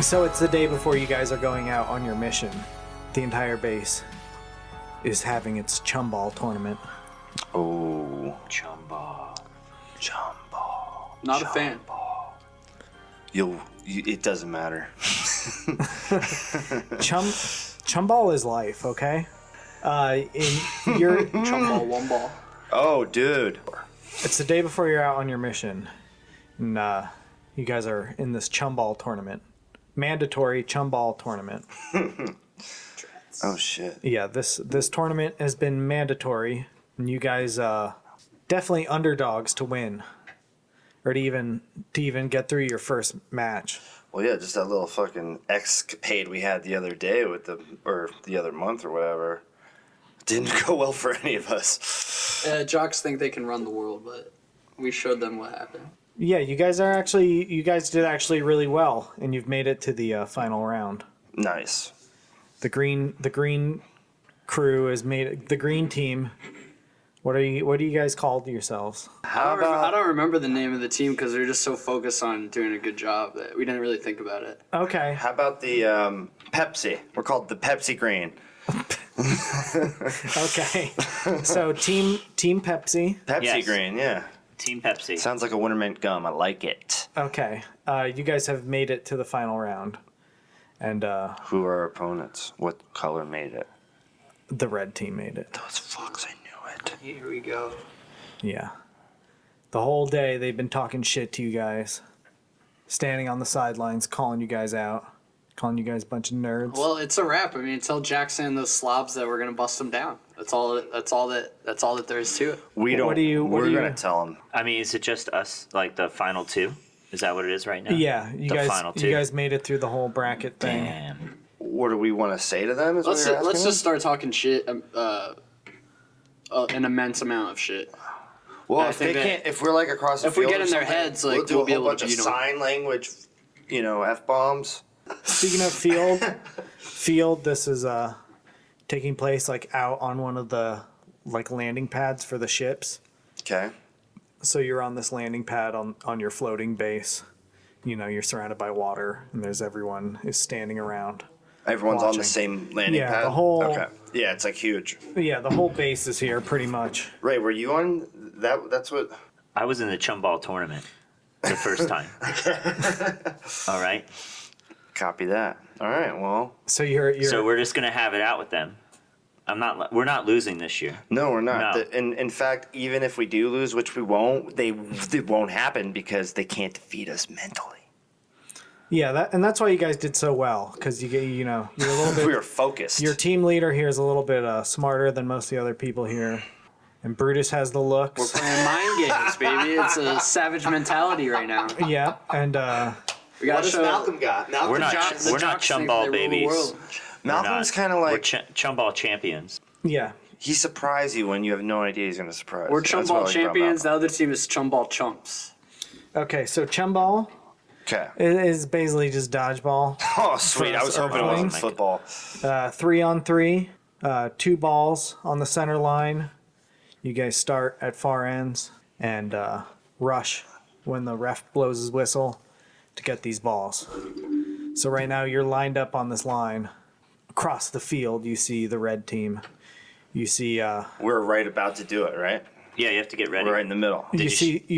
So it's the day before you guys are going out on your mission. The entire base is having its Chumball tournament. Oh, Chumball. Not a fan. It doesn't matter. Chumball is life, okay? In your Chumball, one ball. Oh, dude. It's the day before you're out on your mission, and you guys are in this Chumball tournament, mandatory Chumball tournament. Oh shit. Yeah, this tournament has been mandatory, and you guys definitely underdogs to win, or to even get through your first match. Well, yeah, just that little fucking escapade we had the other day or the other month or whatever. Didn't go well for any of us. Jocks think they can run the world, but we showed them what happened. Yeah, you guys did actually really well, and you've made it to the final round. Nice. The green crew has made it. The green team. What do you guys called yourselves? I don't remember the name of the team because we were just so focused on doing a good job that we didn't really think about it. Okay. How about the Pepsi? We're called the Pepsi Green. Okay. So team Pepsi. Pepsi Yes. Green, yeah. Team Pepsi. Sounds like a winter mint gum. I like it. Okay. You guys have made it to the final round, and Who are our opponents? What color made it? the red team made it. Those fucks, I knew it. Here we go. Yeah. The whole day they've been talking shit to you guys, standing on the sidelines, calling you guys out, calling you guys a bunch of nerds. Well, it's a wrap. I mean, tell Jackson and those slobs that we're gonna bust them down. That's all that there is to it. We don't. We're gonna tell them. I mean, is it just us, like the final two? Is that what it is right now? Yeah, you the final two. you guys made it through the whole bracket thing. Damn. What do we want to say to them? Let's just start talking shit. An immense amount of shit. Well, I if they think can't, if we're like across the if we field get or in their something, heads, like, we'll do we'll a be whole able bunch to of beat 'em. sign language, f-bombs. Speaking of field, this is taking place like out on one of the like landing pads for the ships. Okay. So you're on this landing pad on your floating base. You're surrounded by water, and everyone is standing around. Everyone's on Watching. the same landing pad. The whole. Okay. Yeah, it's like huge. Yeah, the whole base is here pretty much. Ray, were you on that? That's what. I was in the Chumball tournament the first time. All right. Copy that. All right. Well. So you're. So we're just gonna have it out with them. We're not losing this year. No, we're not. No. In fact, even if we do lose, which we won't, it won't happen because they can't defeat us mentally. Yeah, that's why you guys did so well, because you're a little bit. We were focused. Your team leader here is a little bit smarter than most of the other people here, and Brutus has the looks. We're playing mind games, baby. It's a savage mentality right now. Yeah, and We gotta show Malcolm got? Malcolm We're not. Jocks- the We're not Jocks think Chumball they rule the babies. world. Malcolm's kind of We're like Chumball champions. yeah, he surprised you when you have no idea he's going to surprise. We're you. That's what I Chumball like about champions. The Malcolm. other team is Chumball Chumps. okay. So Chumball Okay. is basically just dodgeball. Oh, sweet. I was hoping it wasn't Earthlings. football. 3-on-3, 2 balls on the center line. You guys start at far ends and rush when the ref blows his whistle to get these balls. So right now you're lined up on this line. Across the field, you see the red team. You see We're right about to do it, right? Yeah, you have to get ready. We're right in the middle. you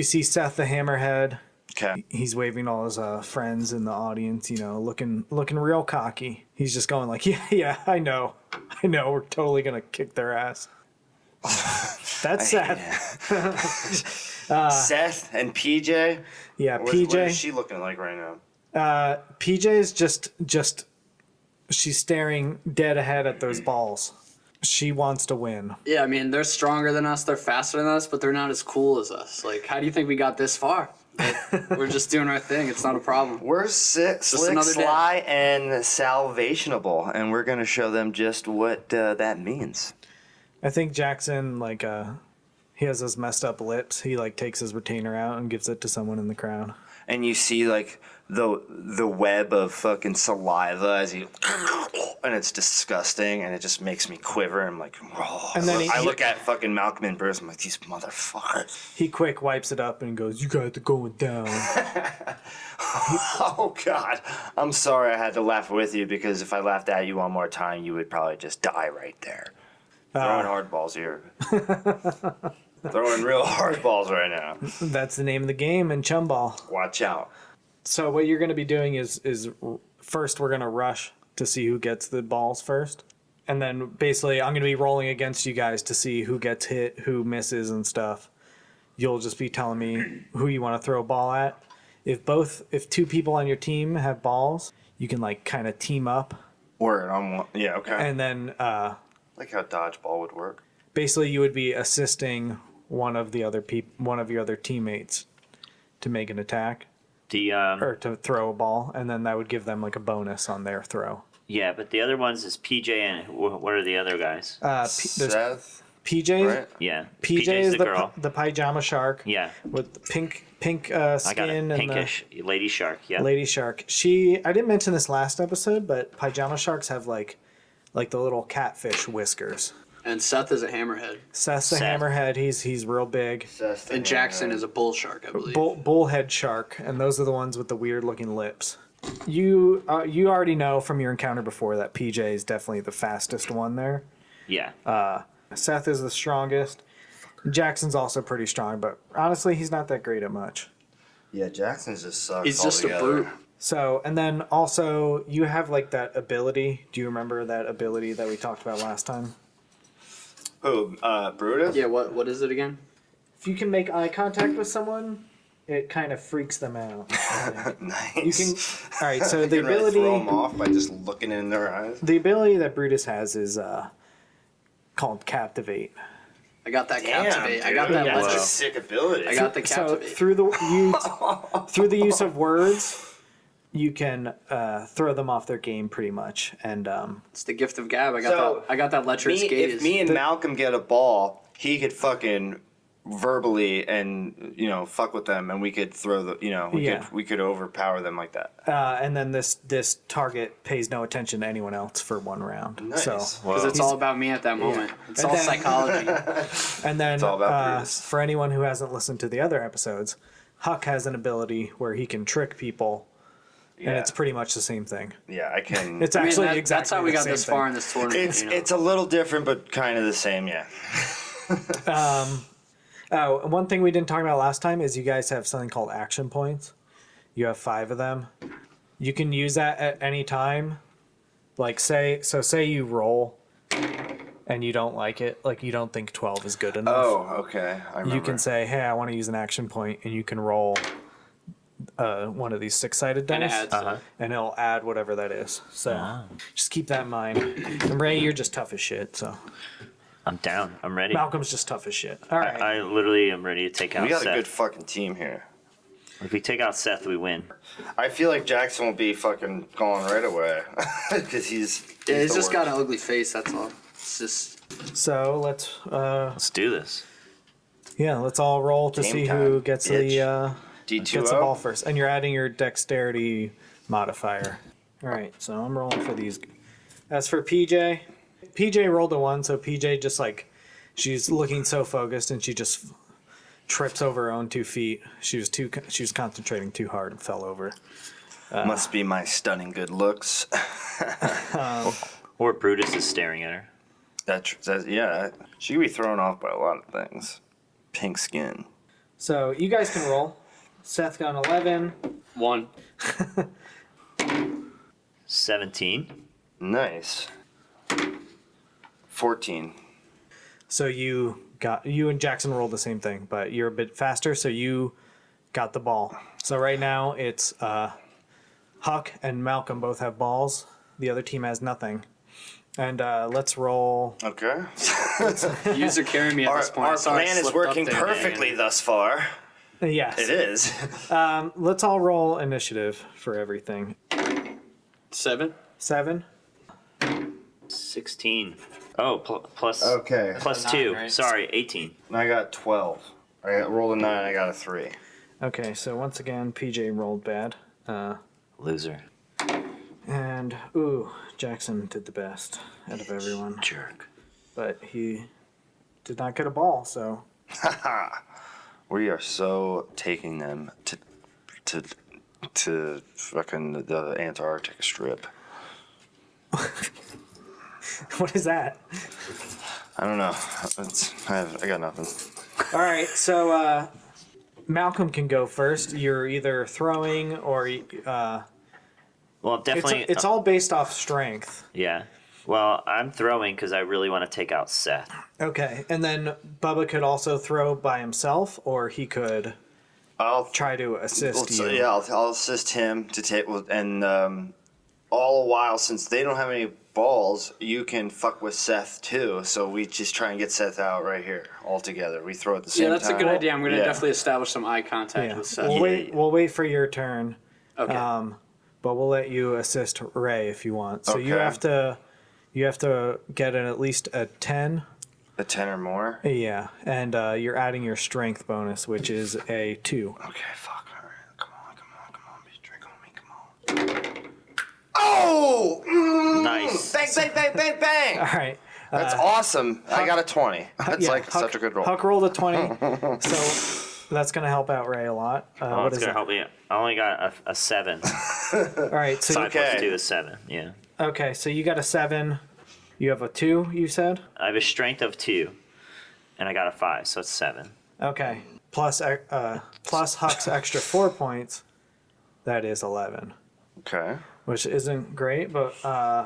see Seth the Hammerhead. Okay. He's waving all his friends in the audience, looking real cocky. He's just going like, yeah, I know, we're totally gonna kick their ass. That's Seth. Seth and PJ. Yeah, What PJ. is she looking like right now? PJ is just she's staring dead ahead at those balls. She wants to win. Yeah, I mean, they're stronger than us, they're faster than us, but they're not as cool as us. Like, how do you think we got this far? Like, we're just doing our thing. It's not a problem. We're slick, another day. sly, and salvationable, and we're going to show them just what that means. I think Jackson He has those messed up lips. He like takes his retainer out and gives it to someone in the crowd. And you see like the web of fucking saliva as he, and it's disgusting, and it just makes me quiver. And I'm like, oh. And then I look at fucking Malcolm and Brutus. I'm like, these motherfuckers. He quick wipes it up and goes, "You got the going down." Oh God, I'm sorry I had to laugh with you, because if I laughed at you one more time, you would probably just die right there. Throwing hard balls here. Throwing real hard balls right now. That's the name of the game in Chumball. Watch out. So what you're going to be doing is first we're going to rush to see who gets the balls first. And then basically I'm going to be rolling against you guys to see who gets hit, who misses and stuff. You'll just be telling me who you want to throw a ball at. If two people on your team have balls, you can like kind of team up. Word on one. Yeah, okay. And then Like how dodgeball would work. basically you would be assisting one of your other teammates to make an attack. Or to throw a ball, and then that would give them like a bonus on their throw. Yeah, but the other ones is PJ and what are the other guys? There's Seth, PJ. right? Yeah, PJ PJ's is the girl. the pajama shark. Yeah, With the pink I skin got it. and Pinkish lady shark. Yeah, the lady shark. I didn't mention this last episode, but pajama sharks have like the little catfish whiskers. And Seth is a hammerhead. Seth's the Seth. hammerhead. He's real big. Seth And Jackson is a bull shark, I believe. Bullhead shark, and those are the ones with the weird looking lips. You already know from your encounter before that PJ is definitely the fastest one there. yeah. Seth is the strongest. Jackson's also pretty strong, but honestly, he's not that great at much. Yeah, Jackson just sucks. He's just a altogether. brute. So, and then also, you have like that ability. Do you remember that ability that we talked about last time? Who? Brutus? Yeah, what is it again? If you can make eye contact with someone, it kind of freaks them out. Nice. You can. All right, so the You can really throw them ability, off by just looking in their eyes. the ability that Brutus has is called Captivate. I got that Damn, captivate. I dude. got that That's a legend. sick ability. I got the So captivate. through the use of words, you can throw them off their game pretty much, and It's the gift of gab. I So, got that lecherous gaze. If me and Malcolm get a ball, he could fucking verbally and fuck with them, and we could throw we could overpower them like that. and then this target pays no attention to anyone else for one round. Nice. So, Because it's all about me at that moment. It's And all then- psychology. and then It's all about Brutus. for anyone who hasn't listened to the other episodes, Huck has an ability where he can trick people, and it's pretty much the same thing. Yeah, I can. It's I mean, actually that's exactly how we the got same this thing. far in this tournament. it's you know? it's a little different, but kind of the same. Yeah. Oh, one thing we didn't talk about last time is you guys have something called action points. You have 5 of them. You can use that at any time. Like say you roll and you don't like it, like you don't think 12 is good enough. Oh, okay. I remember. You can say, "Hey, I want to use an action point," and you can roll one of these 6-sided And it dice, adds and it'll add whatever that is. So just keep that in mind. And Ray, you're just tough as shit. So I'm down. I'm ready. Malcolm's just tough as shit. All right. I literally am ready to take out We got Seth. a good fucking team here. If we take out Seth, we win. I feel like Jackson will be fucking gone right away because he's He's the just got worst. an ugly face, that's all. It's just... So let's Let's do this. let's all roll to Game see time, who gets bitch. the D2O. gets the ball first. And you're adding your dexterity modifier. All right, so I'm rolling for these. As for PJ rolled a 1, so PJ just like she's looking so focused and she just trips over her own 2 feet. She was concentrating too hard and fell over. Must be my stunning good looks. Or Brutus is staring at her. Yeah, she could be thrown off by a lot of things. Pink skin. So you guys can roll. Seth got an 11. 1. 17. Nice. 14. So you and Jackson rolled the same thing, but you're a bit faster, so you got the ball. So right now it's Huck and Malcolm both have balls. The other team has nothing. And let's roll. Okay. You are carrying me at this point. I Our saw I plan is slipped working up there, perfectly man. thus far. Yes. It is. Let's all roll initiative for everything. 7? 7. 16. Oh, plus. Okay. Plus Nine, 2. right? Sorry, 18. I got 12. Rolled a 9. I got a 3. Okay, so once again, PJ rolled bad. Loser. And, Jackson did the best out of everyone. Jerk. But he did not get a ball, so. We are so taking them to fucking the Antarctic strip. What is that? I don't know. I got nothing. All right, so Malcolm can go first. You're either throwing or Well, definitely. it's all based off strength. Yeah. Well, I'm throwing because I really want to take out Seth. Okay, and then Bubba could also throw by himself, or he could I'll try to assist you. Yeah, I'll assist him to take. And all the while, since they don't have any balls, you can fuck with Seth too. So we just try and get Seth out right here all together. We throw at the same Yeah, time. that's a good idea. I'm going to Yeah. definitely establish some eye contact Yeah. with Seth. We'll wait for your turn. Okay. But we'll let you assist Ray if you want. So you Okay. have to get at least a 10. A 10 or more. Yeah, and you're adding your strength bonus, which is a 2. Okay, fuck. All right, come on, bitch, drink on me, come on. Oh! Nice. Bang, bang, bang, bang, bang! All right. That's awesome. I got a 20. That's Yeah, such a good roll. Huck rolled a 20, so that's going to help out Ray a lot. Oh, What it's is going to it? help me. I only got a 7. All right, so 5 plus Okay. 2 is 7. Yeah. okay, so you got a 7. You have a 2, you said? I have a strength of 2, and I got a 5, so it's 7. Okay. Plus Huck's extra 4 points, that is 11, Okay. which isn't great, but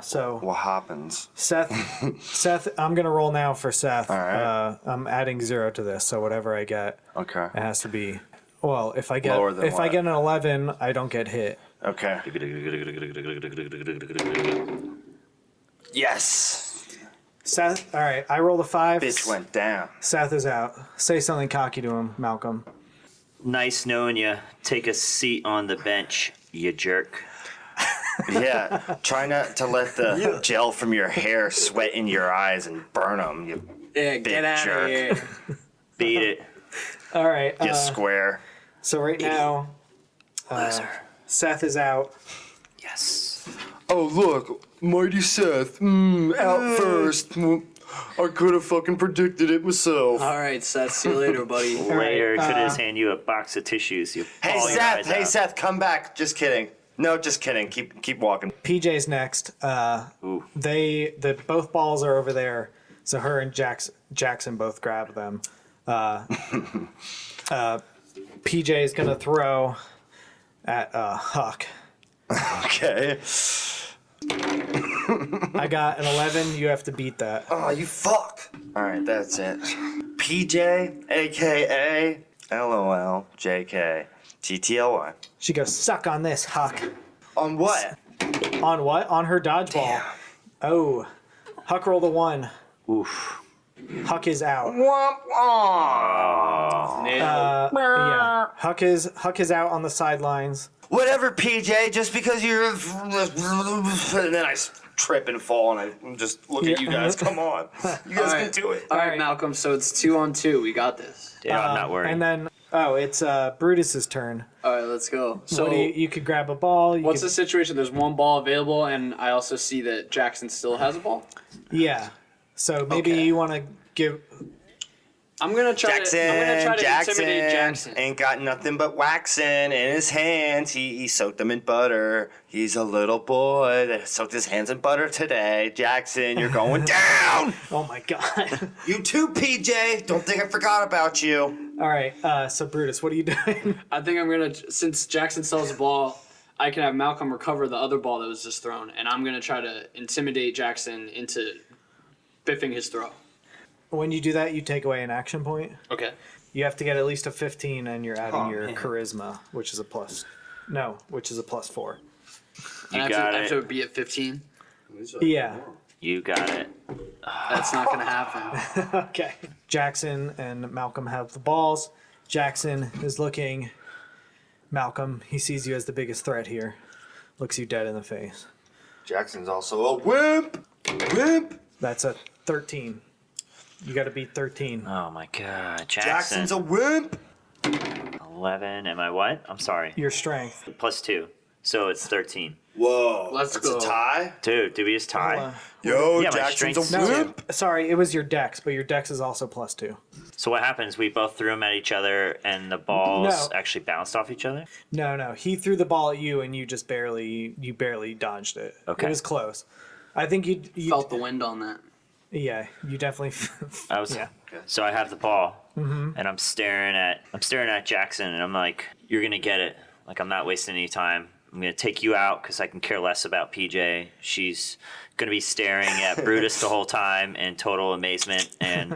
so What happens? Seth, I'm going to roll now for Seth. All right. I'm adding 0 to this, so whatever I get, Okay. it has to be, well, if I get Lower than if I what? get an 11, I don't get hit. Okay. Yes. Seth, all right, I rolled a 5. Bitch went down. Seth is out. Say something cocky to him, Malcolm. Nice knowing you. Take a seat on the bench, you jerk. Yeah. Try not to let the gel from your hair sweat in your eyes and burn them. You Yeah, big get out of jerk. here. Beat it. All right, You square. so right now, Loser. Seth is out. Yes. Oh, look. Mighty Seth. Out first. I could have fucking predicted it myself. All right, Seth. See you later, buddy. Later, right, could just hand you a box of tissues. You Hey, bawl your Seth. eyes Hey, out. Seth. Come back. Just kidding. No, just kidding. Keep walking. PJ's next. Ooh. Both balls are over there, so her and Jackson both grab them. PJ is gonna throw at Huck. Okay. I got an 11. You have to beat that. Oh, you fuck. All right, that's it. PJ, a.k.a. LOL, JK, TTLY. She goes, suck on this, Huck. On what? On what? On her dodgeball. Damn. Oh, Huck rolled a 1. Oof. Huck is out. Womp womp. Yeah, Huck is out on the sidelines. Whatever, PJ, just because you're... And then I trip and fall, and I just look at you guys. Come on. You guys can do it. All right, Malcolm. So it's 2-on-2. We got this. Yeah, I'm not worried. And then, it's Brutus's turn. All right, let's go. So So you could grab a ball. what's the situation? There's one ball available, and I also see that Jackson still has a ball. Yeah. So maybe Okay. you want to give. I'm gonna try to intimidate Jackson. Ain't got nothing but waxing in his hands. He soaked them in butter. He's a little boy that soaked his hands in butter today. Jackson, you're going down. Oh my god. You too, PJ. Don't think I forgot about you. All right. So Brutus, what are you doing? I think I'm gonna, since Jackson still has a ball, I can have Malcolm recover the other ball that was just thrown, and I'm gonna try to intimidate Jackson into biffing his throw. When you do that, you take away an action point. Okay. You have to get at least a 15, and you're adding your man. charisma, which is a plus. No, which is a +4. And I got have it. to be at 15. Yeah. You got it. That's not gonna happen. Okay. Jackson and Malcolm have the balls. Jackson is looking. Malcolm, he sees you as the biggest threat here. Looks you dead in the face. Jackson's also a wimp. Wimp. That's a 13. You got to beat 13. Oh my god, Jackson's a wimp. 11. Am I what? I'm sorry. Your strength. +2. So it's 13. Whoa. Let's it's go. a tie? Dude, do we just Hold tie? on. Yo, Yeah, my Jackson's a strength's- wimp. Sorry, it was your dex, but your dex is also +2. So what happens? We both threw them at each other, and the balls No. actually bounced off each other. No. He threw the ball at you, and you just barely dodged it. Okay. It was close. I think you Felt the wind on that. Yeah, you definitely. I was. Yeah. So I have the ball, and I'm staring at Jackson, and I'm like, "You're gonna get it. Like I'm not wasting any time. I'm gonna take you out because I can care less about PJ. She's gonna be staring at Brutus the whole time in total amazement, and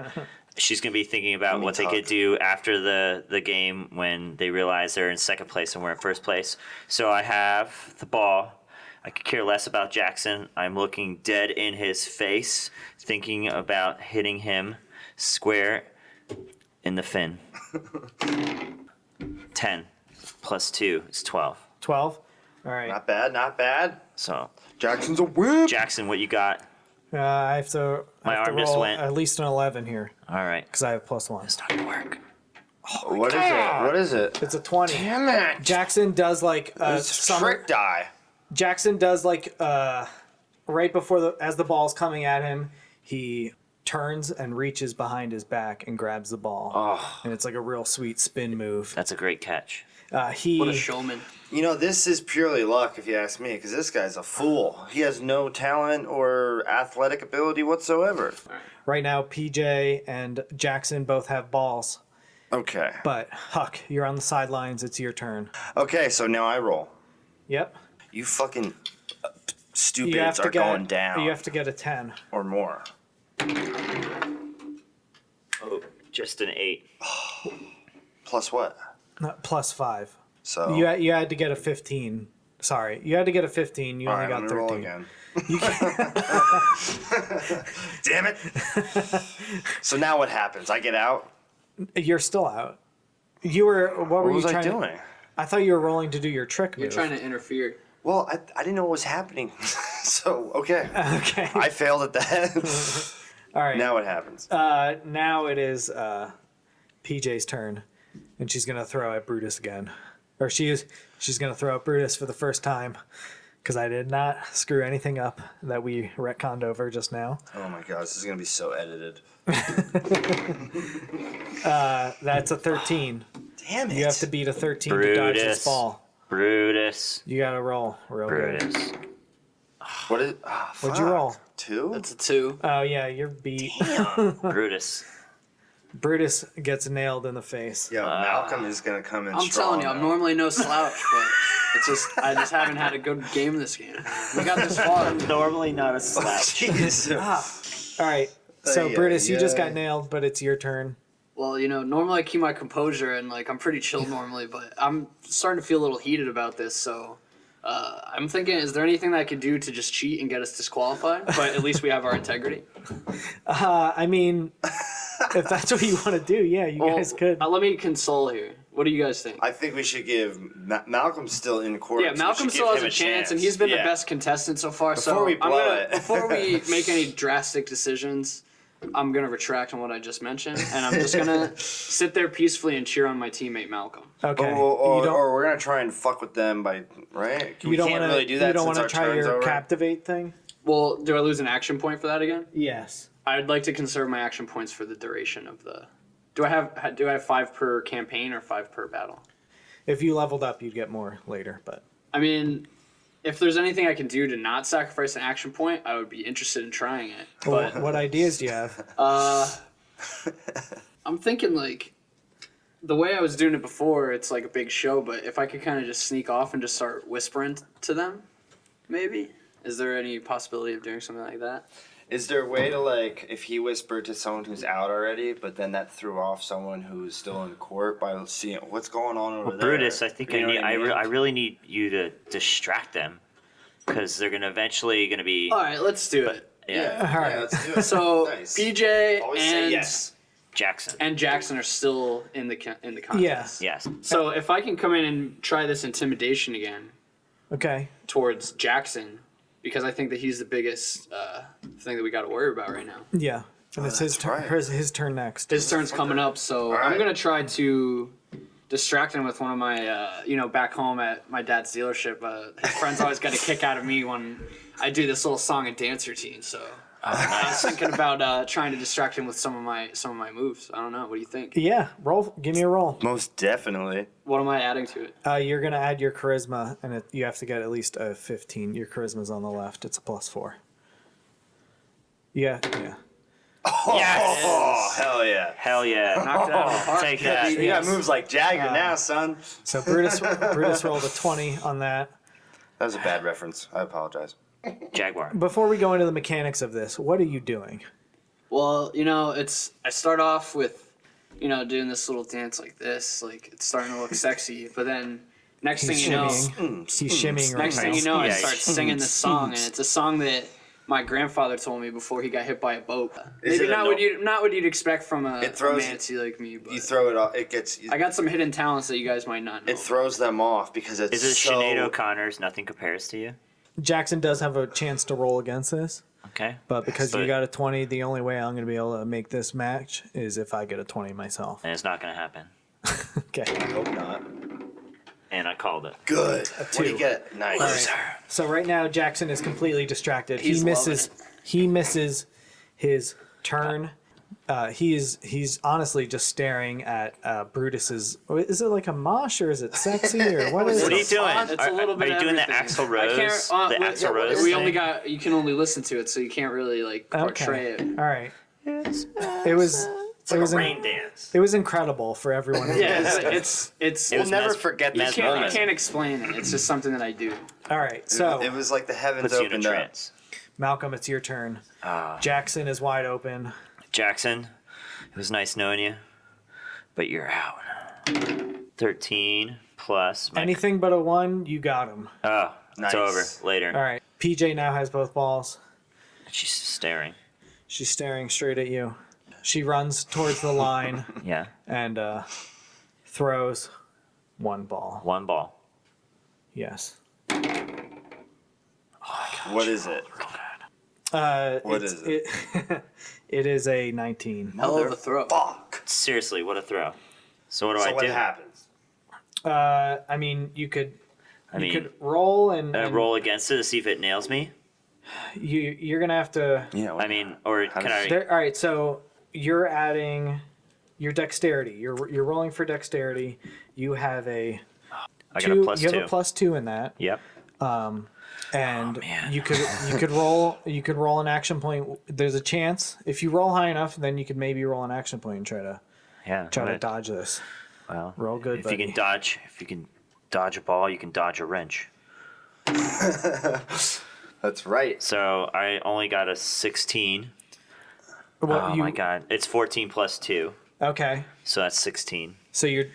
she's gonna be thinking about what they could do after the game when they realize they're in second place and we're in first place. So I have the ball. I could care less about Jackson. I'm looking dead in his face, thinking about hitting him square in the fin. 10 plus 2 is 12. 12. All right. Not bad, not bad. So, Jackson's a wimp. Jackson, what you got? I have to. My I have to arm just roll went. at least an 11 here All right. because I have +1. It's not going to work. What is it? What is it? It's a 20. Damn it. Jackson does like It's summer. trick die. Jackson does like right before as the ball's coming at him, he turns and reaches behind his back and grabs the ball. Oh. And it's like a real sweet spin move. That's a great catch. He What a showman. You know, this is purely luck, if you ask me, because this guy's a fool. He has no talent or athletic ability whatsoever. right now PJ and Jackson both have balls. Okay. But Huck, you're on the sidelines. It's your turn. Okay, so now I roll. Yep. You fucking You stupids have to are get going down. You have to get a 10. or more. Oh, just an 8. Plus what? Not +5. So You had to get a 15. Sorry, you had to get a 15. You all only right, let got me roll 13. again. You can, Damn it! So now what happens? I get out. you're still out. You were. What were What was you I trying to- doing? I thought you were rolling to do your trick You're move. trying to interfere. Well, I didn't know what was happening. So okay, Okay. I failed at that. All right. Now what happens? Now it is PJ's turn, and she's gonna throw at Brutus again, or she's gonna throw at Brutus for the first time, because I did not screw anything up that we retconned over just now. Oh my god, this is gonna be so edited. That's a 13. Damn it! You have to beat a 13 to dodge this Brutus. ball. Brutus. You gotta roll real good. Brutus. What is? What'd you roll? 2? That's a 2. Oh yeah, you're beat. Brutus. Brutus gets nailed in the face. Yo, Malcolm is gonna come in. I'm telling you, I'm normally no slouch, but it's just I just haven't had a good game this game. We got this far. Normally not a slouch. Jesus. All right. So Ay, Brutus, you just ay. got nailed, but it's your turn. Well, you know, normally I keep my composure and like I'm pretty chill normally, but I'm starting to feel a little heated about this. So I'm thinking, is there anything that I could do to just cheat and get us disqualified? But at least we have our integrity. I mean, if that's what you want to do, yeah, you guys could. Let me console here. What do you guys think? I think we should give Malcolm's still in court. Yeah, so we Malcolm should still give has him a chance, and he's been the best contestant so far. Before so we I'm blow gonna, it. before we make any drastic decisions, I'm gonna retract on what I just mentioned, and I'm just gonna sit there peacefully and cheer on my teammate Malcolm. Okay. Or, you don't. or we're gonna try and fuck with them by right. You We don't can't want really do that You don't since want our to try turn's your over. captivate thing. Well, do I lose an action point for that again? Yes. I'd like to conserve my action points for the duration of the. Do I have 5 per campaign or 5 per battle? If you leveled up, you'd get more later, but I mean, if there's anything I can do to not sacrifice an action point, I would be interested in trying it. But what ideas do you have? I'm thinking like the way I was doing it before, it's like a big show, but if I could kind of just sneak off and just start whispering to them, maybe? Is there any possibility of doing something like that? Is there a way to like if he whispered to someone who's out already, but then that threw off someone who's still in court by seeing what's going on over there? Brutus, I think You know what I mean? really need you to distract them because they're gonna eventually gonna be. All right, let's do it. Yeah. All right. Yeah, let's do it. So Nice. PJ Always say and yes. Jackson. and Jackson are still in the contest. Yes. Yes. So if I can come in and try this intimidation again Okay. towards Jackson, because I think that he's the biggest thing that we got to worry about right now. Yeah, and it's his that's turn. right. His turn next. His turn's coming up, so All I'm right. gonna try to distract him with one of my, back home at my dad's dealership. His friends always get a kick out of me when I do this little song and dance routine. So I was thinking about trying to distract him with some of my moves. I don't know. What do you think? Yeah, roll. Give me a roll. Most definitely. What am I adding to it? You're gonna add your charisma, and you have to get at least a 15. Your charisma's on the left. It's a +4. Yeah. Yes! Oh, hell yeah. Hell yeah. Knocked it out of the park. Take that. You got moves like Jagger now, son. So Brutus rolled a 20 on that. That was a bad reference. I apologize. Jaguar. Before we go into the mechanics of this, what are you doing? Well, I start off with, doing this little dance like this, like it's starting to look sexy, but then next thing you know, He's shimmying right next thing now. you know, I Yeah, start singing this song, and it's a song that my grandfather told me before he got hit by a boat. Is Maybe it a not what you'd expect from a It throws- manatee like me, but You throw it off. It gets. I got some hidden talents that you guys might not know. It throws them off because it's Is it so. Sinead O'Connor's Nothing Compares to You? Jackson does have a chance to roll against this, Okay. but because you But- got a 20, the only way I'm going to be able to make this match is if I get a 20 myself. And it's not going to happen. Okay. I hope not. And I called it. Good. What do you get? Nice. So right now Jackson is completely distracted. He's He misses his turn. He's honestly just staring at Brutus's. Is it like a mosh or is it sexy or what is What are you it? doing? It's a little bit Are you of doing the everything. Axl I Rose? can't. The Axl Rose We thing? only got. You can only listen to it, so you can't really portray Okay. it. All right. It was. It's like it was a rain dance. It was incredible for everyone. Yeah, it's. We'll never mes- forget You this can't, you moment. can't explain it. It's just something that I do. All right. So It was like the heavens Puts you in a opened up. trance. Malcolm, it's your turn. Jackson is wide open. Jackson, it was nice knowing you, but you're out. 13 plus. Anything but a 1, you got him. Oh, Nice. it's over. Later. All right. PJ now has both balls. She's staring. She's staring straight at you. She runs towards the line Yeah. and throws one ball. One ball. Yes. What is it? What It's- is it? It is a 19. Hell of a throw. Fuck. Seriously, what a throw. So what do So I what do? happens? I mean, you could I could roll and, I roll against it to see if it nails me. you're gonna have to. Yeah. I mean, or can does- I? There, all right, so you're adding your dexterity. You're rolling for dexterity. You have a I got a plus You 2. have a +2 in that. Yep. And man. you could roll an action point. There's a chance if you roll high enough, then you could maybe roll an action point and try Yeah. to right. dodge this. Well, roll good, If buddy. you can dodge a ball, you can dodge a wrench. That's right. So I only got a 16. Well, Oh my god, it's 14 plus 2, Okay, so that's 16. so you're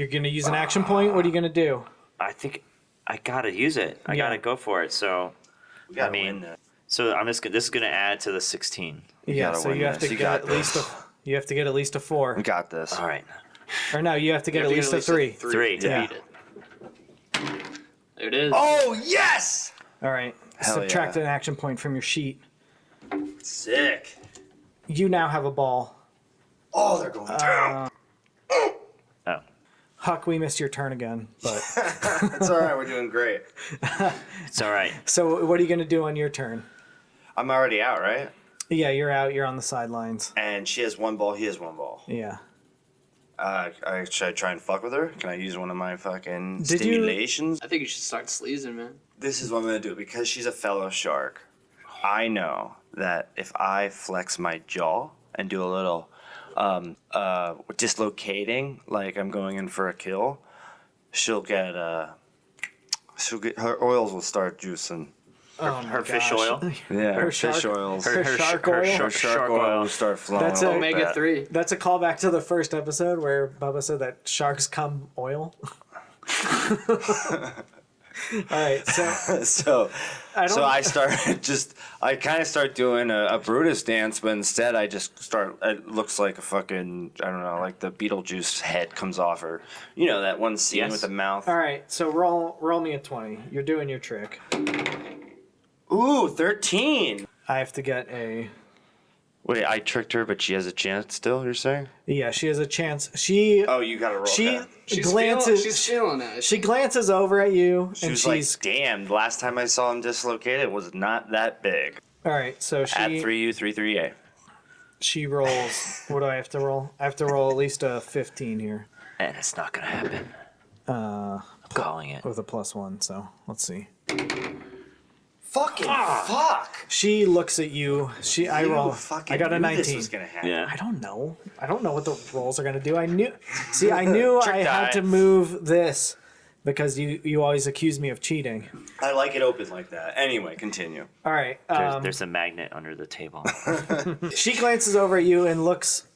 gonna use an action point. What are you gonna do? I think I gotta use it. I Yeah. gotta go for it. So We gotta I mean, win this. so I'm just this is gonna add to the 16. Yeah, gotta so win you have this. to You get got at least a. You have to get at least a 4, We got this. All right, or no, you have to get You at have least to a 3. Three. to Yeah. beat it. There it is. Oh yes! All right, Hell subtract yeah. an action point from your sheet. Sick. You now have a ball. Oh, they're going down. Oh, Huck, we missed your turn again, but It's all right. We're doing great. it's all right. so what are you gonna do on your turn? I'm already out, right? Yeah, you're out. You're on the sidelines. And she has one ball. He has one ball. Yeah. Should I try and fuck with her? Can I use one of my fucking Did you- stimulations? I think you should start sleazing, man. This is what I'm gonna do because she's a fellow shark. I know that if I flex my jaw and do a little dislocating, like I'm going in for a kill, she'll get her oils will start juicing. Oh Her my fish gosh. oil. Yeah, Her fish shark- oils. her shark oil? Her shark oil will start flowing. That's a a- little Omega bit. 3. That's a callback to the first episode where Bubba said that sharks come oil. All right, so So I don't. I kind of start doing a Brutus dance, but instead I just start. It looks like a fucking, I don't know, like the Beetlejuice head comes off her. You know that one scene Yes. with the mouth. all right, so roll me a 20. You're doing your trick. Ooh, 13. I have to get a. Wait, I tricked her, but she has a chance still. You're saying? Yeah, she has a chance. She. Oh, you got to roll. She okay. glances. She's feeling it. She glances over at you, She and was she's like, "Damn, the last time I saw him dislocated it was not that big." all right. So Add she 3U33A. she rolls. What do I have to roll? I have to roll at least a 15 here. And it's not gonna happen. I'm calling it. With a +1, so let's see. Fucking fuck! She looks at you. I roll. I got a knew 19. This was gonna happen. Yeah. I don't know. I don't know what the rolls are gonna do. I knew I Trick had die. to move this because you always accuse me of cheating. I like it open like that. Anyway, continue. All right. There's a magnet under the table. She glances over at you and looks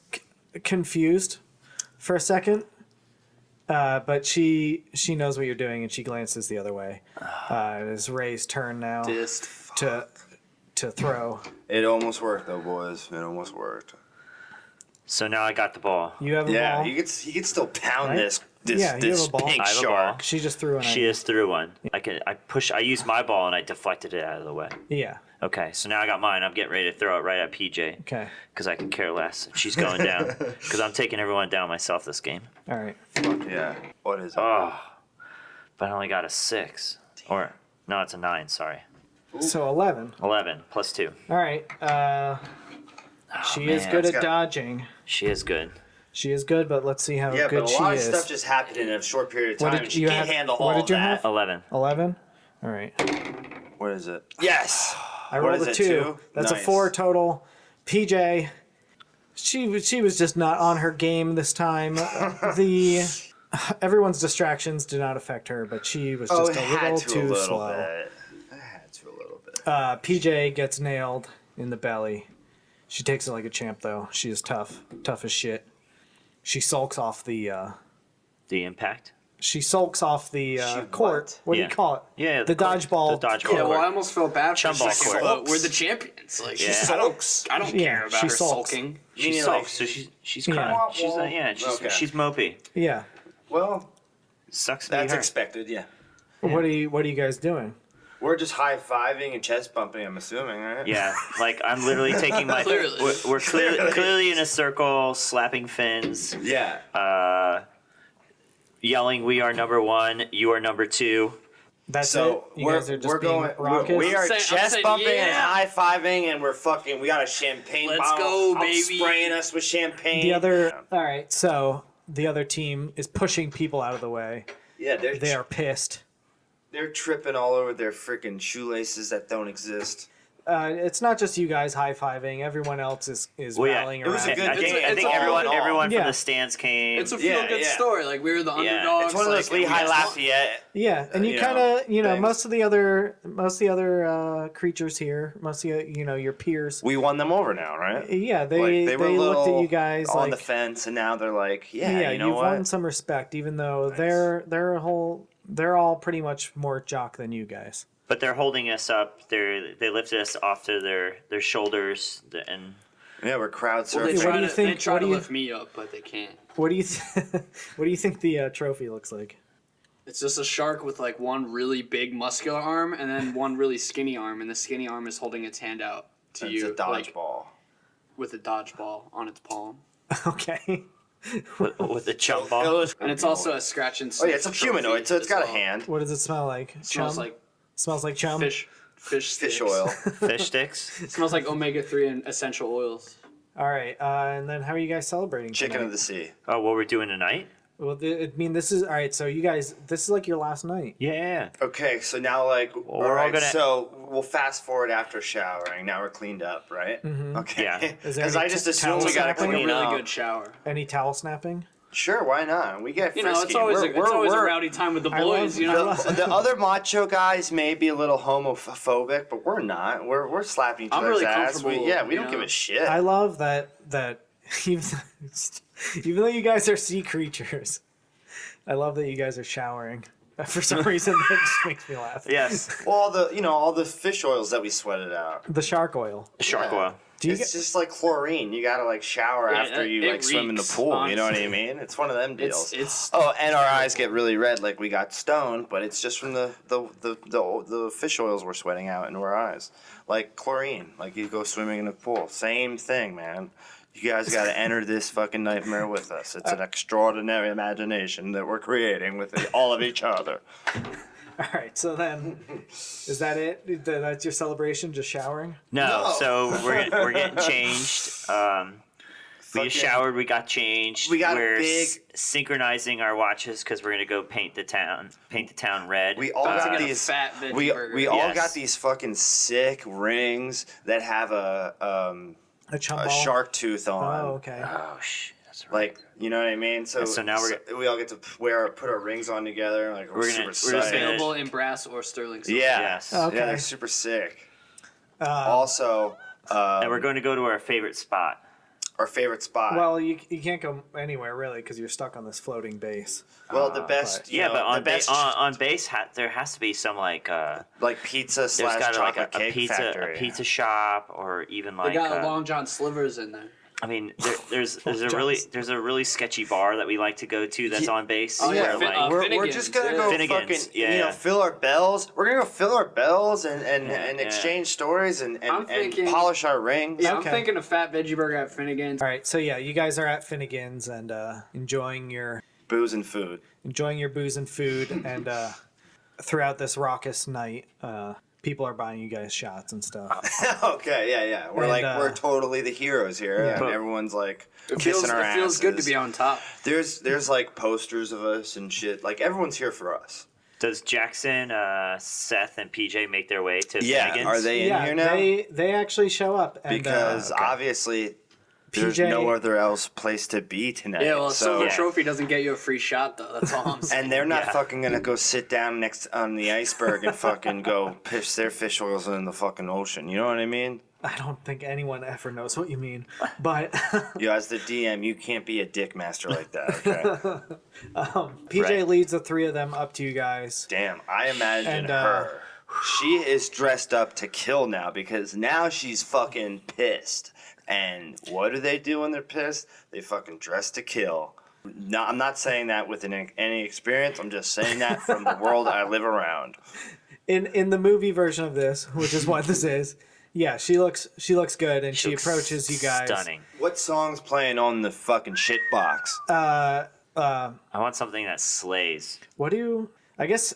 confused for a second. But she knows what you're doing, and she glances the other way. It is Ray's turn now to throw. It almost worked though, boys. It almost worked. So now I got the ball. You have a Yeah, ball. he could still pound Right? this Yeah, you have a ball. pink I have a shark. ball. She just threw an. She is through one. I used my ball and I deflected it out of the way. Yeah. Okay, so now I got mine. I'm getting ready to throw it right at PJ. Okay. Because I could care less. She's going down. Because I'm taking everyone down myself this game. All right. Yeah. What is it? Oh, but I only got a 6. Or, no, it's a 9, sorry. So 11. 11 plus 2. All right. She is man. good It's at got- dodging. She is good. She is good, but let's see how Yeah, good but a she lot is. of stuff just happened in a short period of What time. did and she you can't have- handle what all did you that. have? 11. 11. All right. What is it? Yes. I What rolled is a it, 2. two? That's a Nice. 4 total. PJ, she was just not on her game this time. Everyone's distractions did not affect her, but she was just it a had little to too a little slow. bit. It had to a little bit. PJ gets nailed in the belly. She takes it like a champ, though. She is tough as shit. She sulks off the. The impact? She sulks off the Shoot court. What do Yeah. you call it? Yeah, the court. dodgeball. The dodgeball. Yeah, well, court. I almost felt bad for a Chumball second, court. but we're the champions. Like, Yeah. I don't Yeah, care about she her sulks. sulking. She Meaning, sulks, like- so she's Yeah. crying. She's Okay. she's mopey. Yeah. Well, Sucks to that's be her. expected. Yeah. What are you guys doing? We're just high fiving and chest bumping. I'm assuming, right? Yeah, like I'm literally taking my. Clearly. We're clearly in a circle, slapping fins, Yeah. yelling, "We are number 1. You are number 2." That's So it. You guys are just we're being going. raucous. We are I'm chest saying, bumping and yeah. high fiving, and we're fucking. We got a champagne Let's bottle. go, I'm baby. spraying us with champagne. The other. All right. So the other team is pushing people out of the way. Yeah, They are pissed. they're tripping all over their freaking shoelaces that don't exist. It's not just you guys high fiving. Everyone else is Well, yeah, rallying it was a around. good- I think, it's I think all everyone in all. everyone Yeah. from the stands came. It's a Yeah, feel good yeah. story. Like, we were the Yeah. underdogs. It's one of those like, and Lehigh we just won. Lafayette. Yeah, and you you kind know, of, things. most of the other creatures here, most of your peers. We won them over now, right? Yeah, they Like, were looked at little you guys on like, the fence, and now they're like, yeah, yeah, you know you've what? won some respect, even though they're all pretty much more jock than you guys. But they're holding us up. They lifted us off to their shoulders, and Yeah, we're crowd Well, they surfing. What do try you to, think- They try what to do you- lift me up, but they can't. What do you what do you think the trophy looks like? It's just a shark with like one really big muscular arm and then one really skinny arm, and the skinny arm is holding its hand out to It's you, a dodgeball. with a dodgeball on its palm. Okay. with the chump ball. And it's also a scratch and Oh yeah, it's a sniff trophy humanoid, so it's as got a well. hand. What does it smell like? It smells Chum? like Smells like chum. fish Fish sticks. oil. Fish sticks. It smells like omega-3 and essential oils. All right, and then how are you guys celebrating? Chicken tonight? of the sea. Oh, what we're doing tonight? Well, this is all right. So you guys, this is like your last night. Yeah. Okay, so now like, we're all all right, gonna- so we'll fast forward after showering. Now we're cleaned up, right? Mm-hmm. Okay. Yeah. Is there Because any I just t- assumed towels we gotta snapping? Like a clean really up. good shower. Any towel snapping? Sure, why not? We get You frisky. know, it's always a rowdy time with the I boys. love- You know, The other macho guys may be a little homophobic, but we're not. We're slapping each I'm other's really ass. We comfortable, don't you give know. a shit. I love that even even though you guys are sea creatures, I love that you guys are showering. For some reason, that just makes me laugh. Yes. Well, all the fish oils that we sweated out. The shark oil. Shark Yeah. oil. Do you It's just like chlorine. You gotta like shower Yeah, after you it like swim in the reeks, pool. You know what I honestly. mean? It's one of them deals. It's Oh, and our eyes get really red like we got stoned, but it's just from the fish oils we're sweating out into our eyes. Like chlorine. Like you go swimming in a pool. Same thing, man. You guys got to enter this fucking nightmare with us. It's an extraordinary imagination that we're creating with all of each other. All right, so then, is that it? That's your celebration, just showering? No, No. so we're getting changed. We just showered. We got changed. We got a we're big- synchronizing our watches because we're gonna go paint the town red. We all to got get a these fat veggie we burger. all Yes. got these fucking sick rings that have A a chumball? shark tooth on. Oh, okay. Oh shit, that's right. Like, you know what I mean? So, So now we all get to put our rings on together. Like we're We're super gonna- psyched. available in brass or sterling silver. Yeah. Yes. Okay. Yeah, they're super sick. Also, And we're going to go to our favorite spot. our favorite spot. Well, you can't go anywhere, really, because you're stuck on this floating base. Well, the best. but- you Yeah, know, but the on best, on base there has to be some like like pizza there's slash got to like chocolate a cake pizza factory. shop or even They like got Long John slivers in there. I mean there's a really sketchy bar that we like to go to that's Yeah. on base. Oh, yeah, where, Fin- like, We're Finnegan's, just gonna yeah. go Finnegan's, fucking yeah. fill our bells. We're gonna go fill our bells and Yeah. exchange stories and I'm thinking- polish our rings. Yeah, Okay. I'm thinking a fat veggie burger at Finnegan's. All right, so yeah, you guys are at Finnegan's and enjoying your Booze and food. booze and food, and throughout this raucous night, people are buying you guys shots and stuff. Okay, yeah. We're And, we're totally the heroes here, Yeah. and But- everyone's like It kissing feels, our it feels good to asses. be on top. There's like posters of us and shit. Like everyone's here for us. does Jackson, Seth, and PJ make their way to Yeah, Finnegan's? are they in yeah, here now? they actually show up and, Because obviously there's PJ no other else place to be tonight. Yeah, well, a so, silver Yeah. trophy doesn't get you a free shot, though. That's all I'm saying. and they're not Yeah. fucking gonna go sit down next on the iceberg and fucking go piss their fish oils in the fucking ocean. You know what I mean? I don't think anyone ever knows what you mean, but You as the DM, you can't be a dick master like that. Okay. PJ Right. leads the three of them up to you guys. Damn, I imagine And, her. She is dressed up to kill now because now she's fucking pissed. And what do they do when they're pissed? They fucking dress to kill. No, I'm not saying that with any experience. I'm just saying that from the world I live around. In the movie version of this, which is what this is, yeah, she looks good, and she looks approaches you guys. Stunning. What song's playing on the fucking shit box? I want something that slays. What do you? I guess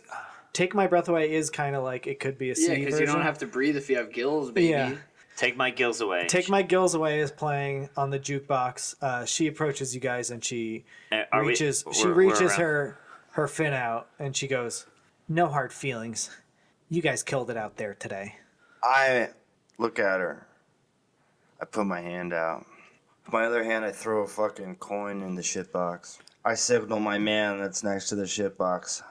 "Take My Breath Away" is kind of like it could be a yeah, CD because you don't version. have to breathe if you have gills, baby. Yeah. Take my gills away. "Take My Gills Away" is playing on the jukebox. She approaches you guys, and she Are we- reaches we're around. her fin out, and she goes, "No hard feelings. You guys killed it out there today." I look at her. I put my hand out. With my other hand, I throw a fucking coin in the shit box. I signal my man that's next to the shit box.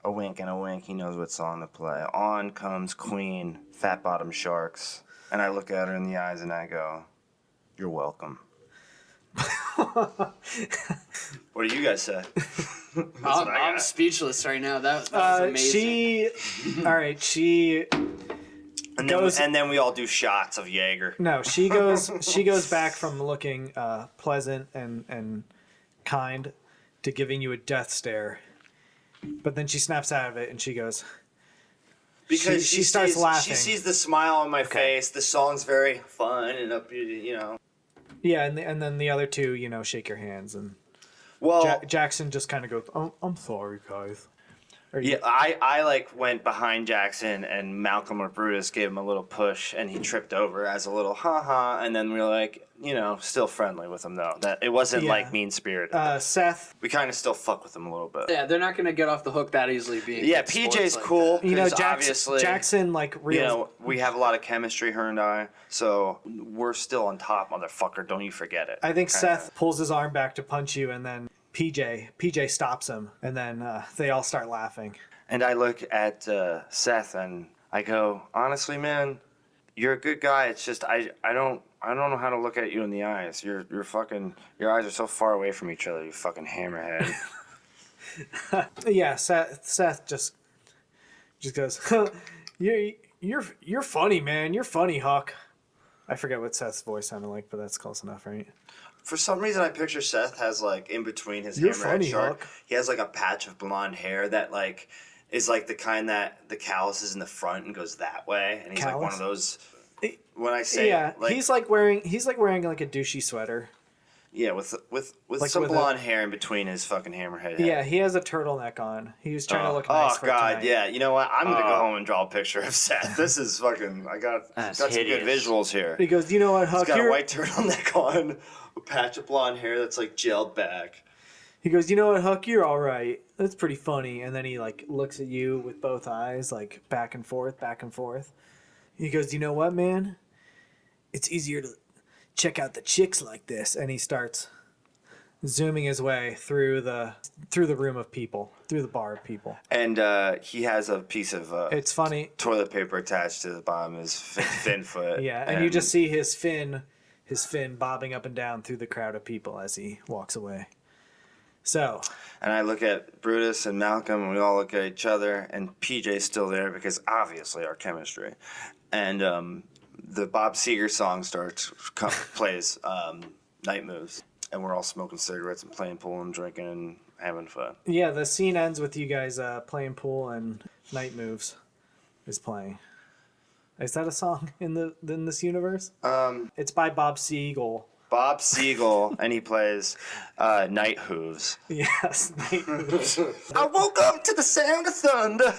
A wink and a wink. He knows what song to play. On comes Queen, Fat Bottom Sharks. And I look at her in the eyes and I go, "You're welcome." What do you guys say? I'm speechless right now. That was amazing. All right, she And then we all do shots of Jaeger. no, she goes back from looking pleasant and kind to giving you a death stare, but then she snaps out of it and she goes, Because she starts laughing. She sees the smile on my face. The song's very fun and upbeat, you know. yeah, and then the other two, shake your hands, and Well, Jackson just kind of goes, "Oh, I'm sorry, guys." Or yeah, I like went behind Jackson and Malcolm or Brutus gave him a little push and he tripped over as a little ha, and then we were like, still friendly with him though. That it wasn't Yeah. like mean spirited. Seth, We kind of still fuck with him a little bit. Yeah, they're not going to get off the hook that easily being Yeah, good sports PJ's like cool. that. Jackson, obviously, Jackson, like real. we have a lot of chemistry, her and I. So we're still on top, motherfucker. Don't you forget it. I think Kinda. Seth pulls his arm back to punch you, and then PJ stops him, and then they all start laughing. And I look at Seth and I go, honestly, man, you're a good guy. It's just I don't know how to look at you in the eyes. Your eyes are so far away from each other. You fucking hammerhead. Yeah, Seth just goes, "You're funny, man. You're funny, Huck. I forget what Seth's voice sounded like, but that's close enough, right? For some reason, I picture Seth has like in between his You're hammerhead funny, shark. Huck. He has like a patch of blonde hair that like is like the kind that the callus is in the front and goes that way, and he's like one Callus? of those. When I say Yeah, like, he's wearing like a douchey sweater. yeah, with like some with blonde hair in between his fucking hammerhead. Head. Yeah, he has a turtleneck on. He was trying to look nice for God, tonight. yeah. You know what? I'm gonna go home and draw a picture of Seth. This is fucking. I got some good hideous. visuals here. He goes, you know what, Huck? He's got a white turtleneck on, a patch of blonde hair that's like gelled back. He goes, you know what, Huck? You're all right. That's pretty funny. And then he like looks at you with both eyes, like back and forth, back and forth. He goes, you know what, man? It's easier to check out the chicks like this. And he starts zooming his way through the room of people, through the bar of people. And he has a piece of It's funny. toilet paper attached to the bottom of his fin foot. Yeah, and you just see his fin bobbing up and down through the crowd of people as he walks away. So, And I look at Brutus and Malcolm, and we all look at each other, and PJ's still there because obviously our chemistry. And the Bob Seger song plays Night Moves, and we're all smoking cigarettes and playing pool and drinking and having fun. yeah, the scene ends with you guys playing pool and Night Moves is playing. Is that a song in this universe? It's by Bob Seger. Bob Seger, and he plays Night Hooves. Yes, Night Moves. I woke up to the sound of thunder.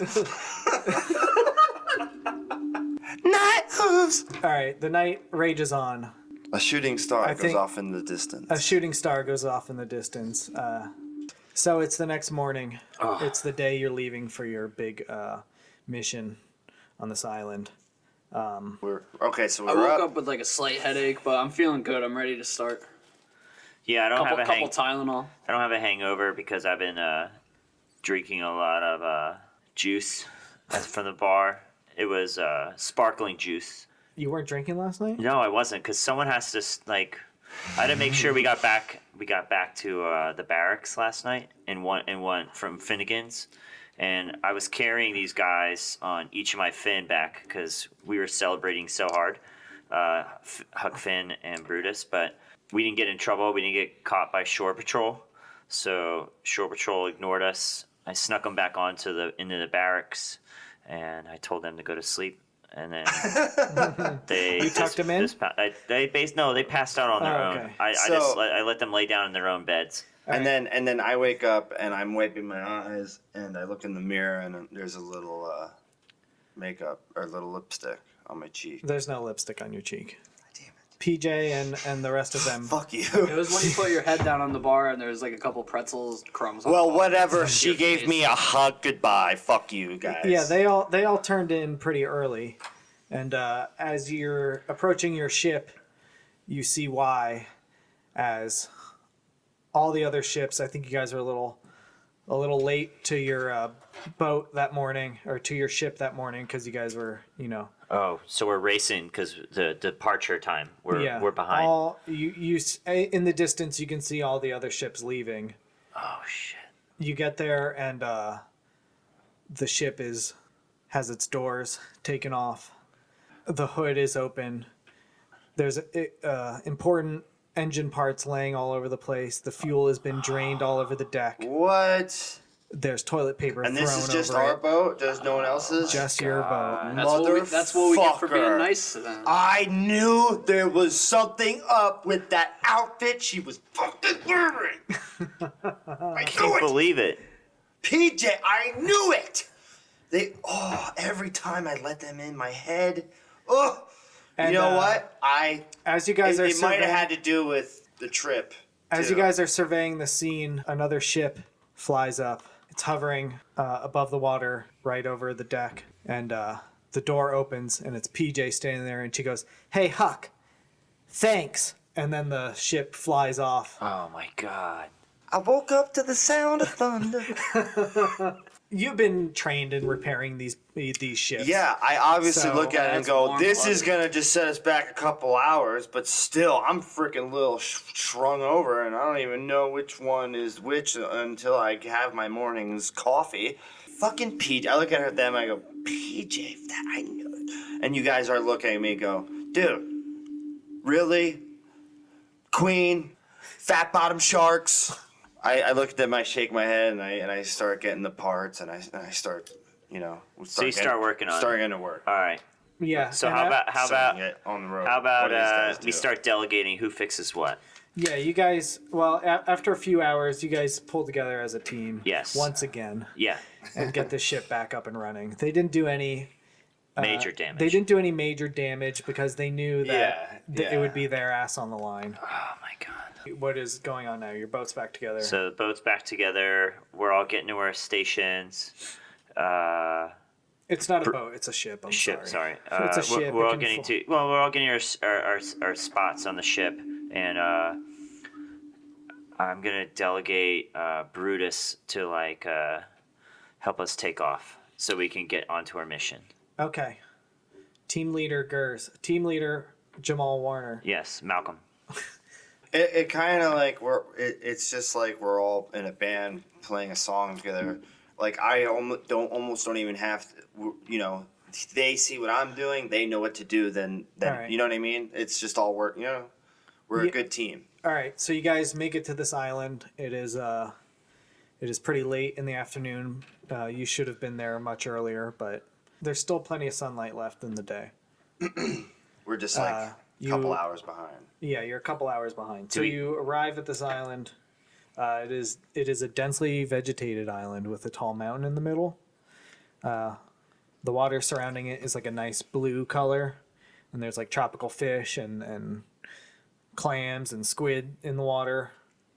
Night Hooves. All right, the night rages on. A shooting star I goes think- off in the distance. A shooting star goes off in the distance. So it's the next morning. It's the day you're leaving for your big mission on this island. So I we're woke up. up with like a slight headache, but I'm feeling good. I'm ready to start. Yeah, I don't have a Couple Tylenol. I don't have a hangover because I've been drinking a lot of juice from the bar. It was sparkling juice. You weren't drinking last night? No, I wasn't, because someone has to like. I had to make sure we got back. We got back to the barracks last night and one from Finnegan's, and I was carrying these guys on each of my fin back because we were celebrating so hard, Huck Fynn and Brutus, but we didn't get in trouble. We didn't get caught by Shore Patrol, so Shore Patrol ignored us. I snuck them back into the barracks, and I told them to go to sleep. And then they tucked them in? They passed out on their own. Okay. So- I let them lay down in their own beds. And then I wake up and I'm wiping my eyes and I look in the mirror and there's a little makeup or a little lipstick on my cheek. There's no lipstick on your cheek. Damn it. PJ and the rest of them. Fuck you. It was when you put your head down on the bar and there was like a couple pretzels crumbs. on Well, the bottom. whatever. It's She your gave face. me a hug goodbye. Fuck you guys. Yeah, they all turned in pretty early, and as you're approaching your ship, you see why. As all the other ships, I think you guys are a little late to your boat that morning, or to your ship that morning, because you guys were, Oh, so we're racing because the departure time. We're behind. All you in the distance, you can see all the other ships leaving. Oh shit. You get there, and the ship has its doors taken off. The hood is open. There's important engine parts laying all over the place. The fuel has been drained all over the deck. What? There's toilet paper And thrown this is just over our it. boat? There's no one else's? Just your boat. That's what we get for being Motherfucker. nice to them. I knew there was something up with that outfit she was fucking wearing. I Can't knew it. believe it. PJ, I knew it. Every time I let them in my head. Oh, And, you know what? As you guys are It might have surveying, had to do with the trip. as too. you guys are surveying the scene, another ship flies up. It's hovering above the water, right over the deck, and the door opens, and it's PJ standing there, and she goes, "Hey, Huck, thanks." And then the ship flies off. Oh my god. I woke up to the sound of thunder. You've been trained in repairing these ships. Yeah, I obviously So, look at it and that's go, warm this is blooded. going to just set us back a couple hours, but still, I'm freaking little shrung over, and I don't even know which one is which until I have my morning's coffee. Fucking PJ. I look at them, I go, PJ, that I knew it. And you guys are looking at me and go, dude, Really? Queen? Fat bottom sharks? I look at them, I shake my head, and I start getting the parts, and I start, So you start working on it. Start getting to work. All right. Yeah. So and how I- about On the road. how What do these about guys we do? start delegating who fixes what? Yeah, you guys. Well, after a few hours, you guys pull together as a team. Yes. Once again, Yeah. and get this ship back up and running. They didn't do any Major damage. They didn't do any major damage because they knew that Yeah, it would be their ass on the line. Oh my god. What is going on now? Your boat's back together. So the boat's back together. We're all getting to our stations. It's not a boat; it's a ship. I'm Ship, sorry. It's a ship. We're it all can getting fl- to. Well, we're all getting our spots on the ship, and I'm gonna delegate Brutus to help us take off so we can get onto our mission. Okay. Team leader Gers. Team leader Jamal Warner. Yes, Malcolm. It kind of like it's just like we're all in a band playing a song together. Like I almost don't even have to, they see what I'm doing, they know what to do. Then Alright. you know what I mean. It's just all work. We're Yeah. a good team. All right, so you guys make it to this island. It is pretty late in the afternoon. You should have been there much earlier, but there's still plenty of sunlight left in the day. We're just like a couple hours behind. Yeah, you're a couple hours behind. So we- you arrive at this island. It is a densely vegetated island with a tall mountain in the middle. The water surrounding it is like a nice blue color, and there's like tropical fish and clams and squid in the water,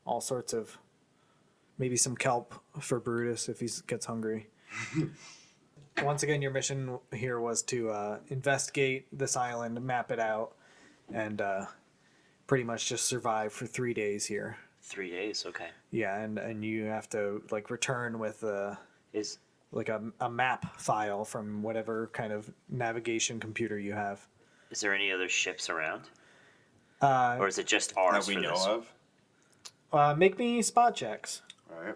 all sorts of, maybe some kelp for Brutus if he gets hungry. Once again, your mission here was to investigate this island, map it out, and pretty much just survive for 3 days here. 3 days. Okay. Yeah, and you have to return with Is a map file from whatever kind of navigation computer you have. there any other ships around? Or is it just ours That we for know this? of. Make me spot checks. All right.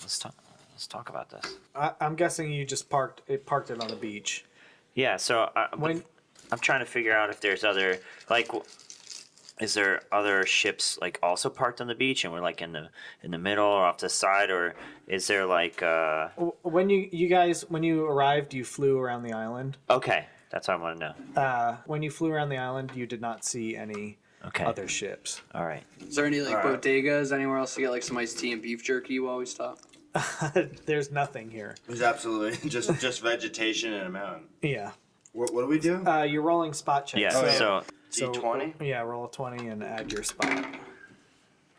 Let's talk about this. I'm guessing you just parked it on the beach. Yeah, so When I'm trying to figure out if there's other is there other ships also parked on the beach and we're in the middle or off to the side, or is there when you arrived, you flew around the island. okay, that's what I want to know. When you flew around the island, you did not see any Okay. other ships. All right. Is there any Alright. bodegas anywhere else to get some iced tea and beef jerky while we stop? There's nothing here. There's absolutely just vegetation and a mountain. Yeah. What do we do? You're rolling spot checks. Yeah. Oh, yeah. So So, D20? Yeah, roll a 20 and add your spot.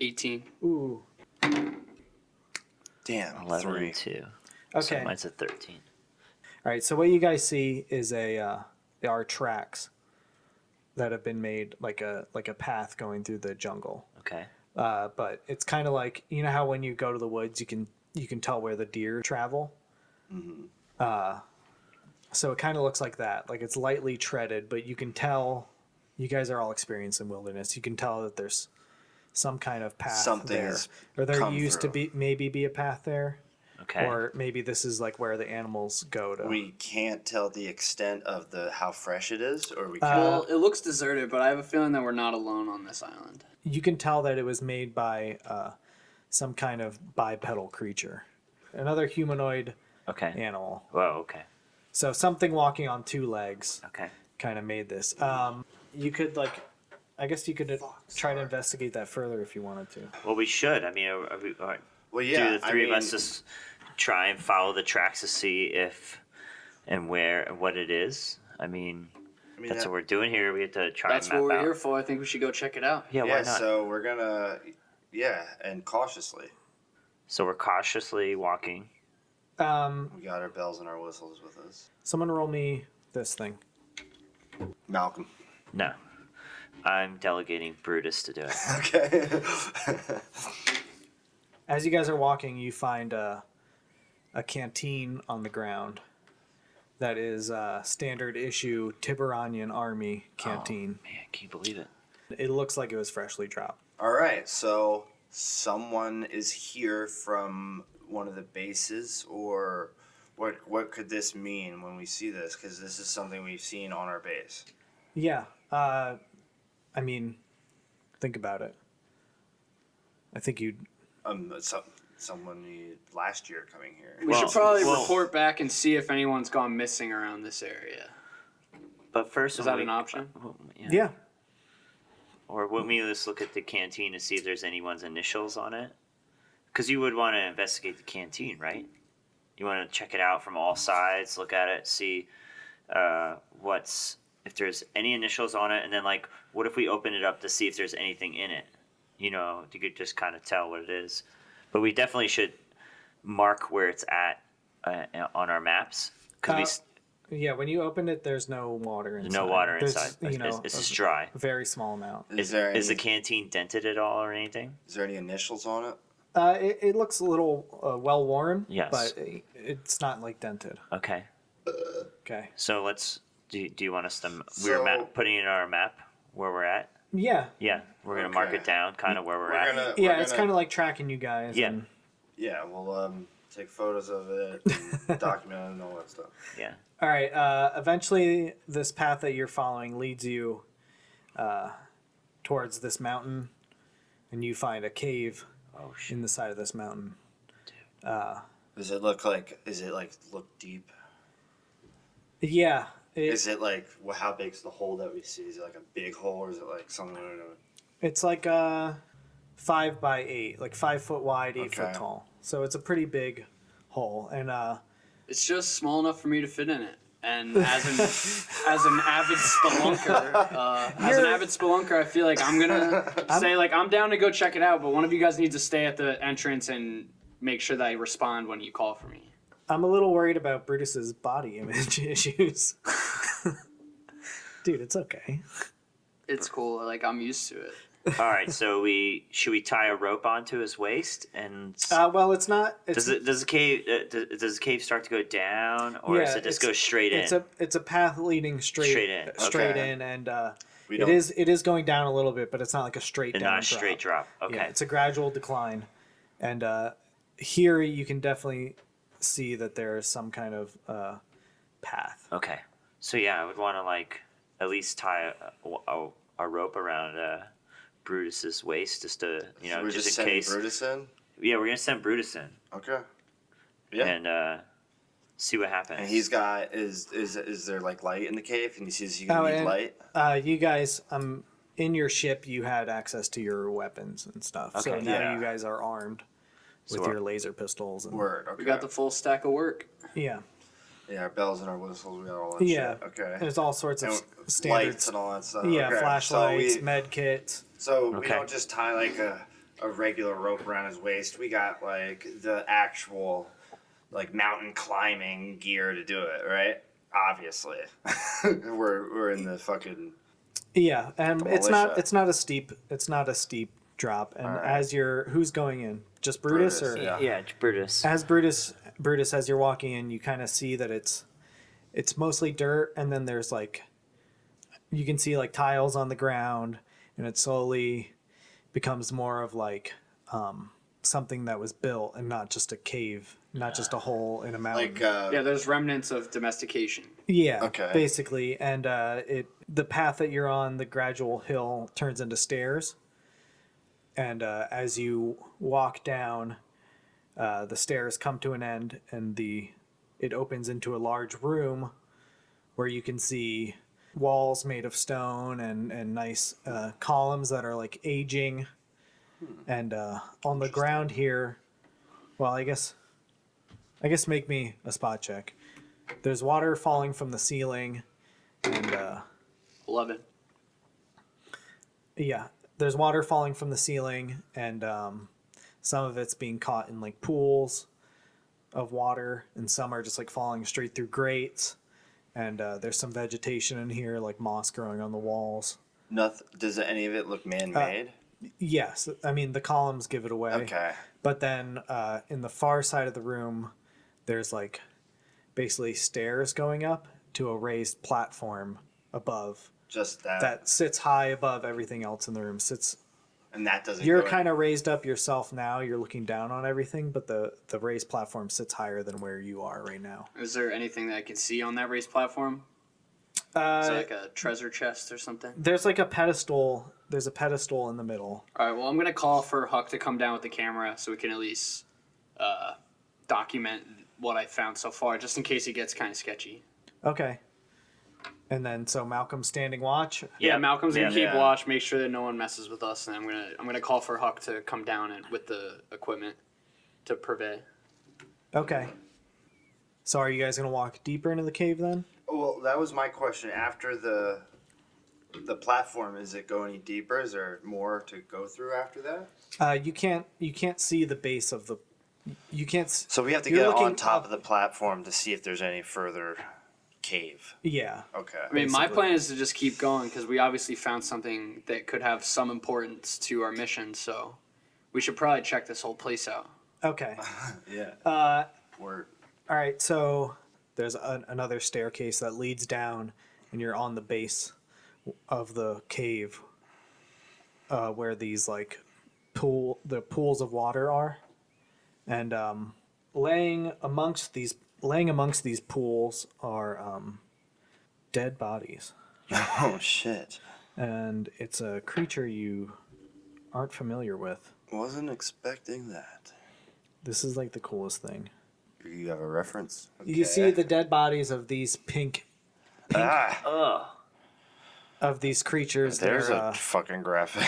18. Ooh. Damn. 11 3. and 2. Okay. So mine's a 13. All right. So what you guys see is there are tracks that have been made like a path going through the jungle. Okay. But it's kind of like, how when you go to the woods, you can tell where the deer travel. So it kind of looks like that. Like it's lightly treaded, but you can tell. You guys are all experienced in wilderness. You can tell that there's some kind of path Something there, has or there come used to through. be maybe a path there, Okay. or maybe this is where the animals go to. We can't tell the extent of how fresh it is, or we Uh, can. Well, it looks deserted, but I have a feeling that we're not alone on this island. You can tell that it was made by some kind of bipedal creature, another humanoid Okay. animal. Whoa. Okay. So something walking on two legs Okay. kind of made this. You could I guess you could try to investigate that further if you wanted to. Well, we should. I mean, well, yeah. do the three of us just try and follow the tracks to see if and where and what it is? I mean that's that- what we're doing here. We have to try That's and what map we're out. here for. I think we should go check it out. Yeah, Yeah, why not? so we're gonna, and cautiously. So we're cautiously walking. We got our bells and our whistles with us. Someone roll me this thing. Malcolm. No, I'm delegating Brutus to do it. Okay. As you guys are walking, you find a canteen on the ground that is standard issue Tiburonian Army canteen. Man, can you believe it? It looks like it was freshly dropped. All right, so someone is here from one of the bases, or what could this mean when we see this? Because this is something we've seen on our base. Yeah. I I mean, think about it. I think you'd. Someone last year coming here. We should probably report back and see if anyone's gone missing around this area. But first, Is that an option? Yeah. Or wouldn't we just look at the canteen to see if there's anyone's initials on it? Because you would want to investigate the canteen, right? You want to check it out from all sides, look at it, see if there's any initials on it, and then like, what if we open it up to see if there's anything in it? You know, you could just kind of tell what it is. But we definitely should mark where it's at on our maps. Yeah, when you open it, there's no water inside. No water There's, inside. You know, it's just dry. a very small amount. Is the canteen dented at all or anything? Is there any initials on it? It looks a little well worn. Yes. But it's not like dented. Okay. Okay. So let's. Do you want us to? We're putting in our map where we're at. Yeah. Yeah, we're gonna mark it down, kind of where we're at. It's kind of like tracking you guys. Yeah. Yeah, we'll take photos of it, and document it, and all that stuff. Yeah. All right. Eventually, this path that you're following leads you towards this mountain, and you find a cave in the side of this mountain. Does it look look deep? Yeah. Is it like how big's the hole that we see? Is it like a big hole, or is it like something? It's like 5 by 8, like 5 foot wide, 8 foot tall. So it's a pretty big hole, and it's just small enough for me to fit in it. And as an avid spelunker, I feel like I'm gonna say like I'm down to go check it out, but one of you guys needs to stay at the entrance and make sure that I respond when you call for me. I'm a little worried about Brutus's body image issues. Dude, it's okay. It's cool. Like I'm used to it. All right. So should we tie a rope onto his waist and? Well, it's not. Does the cave start to go down, or does it just go straight in? It's a path leading straight in, and it is going down a little bit, but it's not like a straight down. Not a straight drop. Okay. Yeah, it's a gradual decline, and here you can definitely see that there is some kind of path. Okay. So yeah, I would want to like at least tie a rope around Brutus's waist just to so just in case. Brutus in? Yeah, we're gonna send Brutus in. Okay. Yeah. And see what happens. And he's got is there like light in the cave? And he sees you need light. You guys, in your ship, you had access to your weapons and stuff. Okay. So now you guys are armed with your laser pistols. And, Okay. We got the full stack of work. Yeah. Yeah, our bells and our whistles, we got all that shit. Okay. There's all sorts of standards. Lights and all that stuff. Yeah, okay. flashlights, med kits. So we don't just tie like a regular rope around his waist. We got like the actual like mountain climbing gear to do it, right? Obviously. we're in the fucking Yeah, and it's militia. not a steep drop. And as you're who's going in? Just Brutus or yeah, Brutus. As Brutus as you're walking in, you kind of see that it's mostly dirt, and then there's like you can see like tiles on the ground, and it slowly becomes more of like something that was built and not just a cave, not just a hole in a mountain. like Yeah, there's remnants of domestication. Yeah, Okay. basically, and the path that you're on, the gradual hill, turns into stairs, and as you walk down, the stairs come to an end, and it opens into a large room where you can see walls made of stone and nice columns that are like aging, and on the ground here, well, I guess make me a spot check. There's water falling from the ceiling, and 11. yeah, there's water falling from the ceiling, and some of it's being caught in like pools of water, and some are just like falling straight through grates. And there's some vegetation in here, like moss growing on the walls. nothing. Does any of it look man-made? Yes, I mean the columns give it away. Okay. But then in the far side of the room, there's like basically stairs going up to a raised platform above Just that. that sits high above everything else in the room. And that doesn't. You're go kind of raised up yourself now. You're looking down on everything, but the raised platform sits higher than where you are right now. Is there anything that I can see on that raised platform? Is it like a treasure chest or something? There's like a pedestal. There's a pedestal in the middle. All right, well, I'm going to call for Huck to come down with the camera so we can at least document what I found so far, just in case it gets kind of sketchy. Okay. And then so Malcolm's standing watch. Yeah, Malcolm's going to keep Yeah. watch, make sure that no one messes with us, and I'm gonna call for Huck to come down with the equipment to purvey. Okay. So are you guys gonna walk deeper into the cave then? Well, that was my question. After the platform, is it go any deeper? Is there more to go through after that? You can't see the base of the. You can't. So we have to You're get looking on top up- of the platform to see if there's any further cave. Yeah. Okay. I mean, my Basically. plan is to just keep going because we obviously found something that could have some importance to our mission, so we should probably check this whole place out. Okay. Yeah. Word. All right. So there's another staircase that leads down, and you're on the base of the cave, where these like pools of water are, and laying amongst these pools are dead bodies, Oh shit. and it's a creature you aren't familiar with. Wasn't expecting that. This is like the coolest thing. You have a reference? You see the dead bodies of these Ah, Ugh. of these creatures. there's They're, a fucking graphic.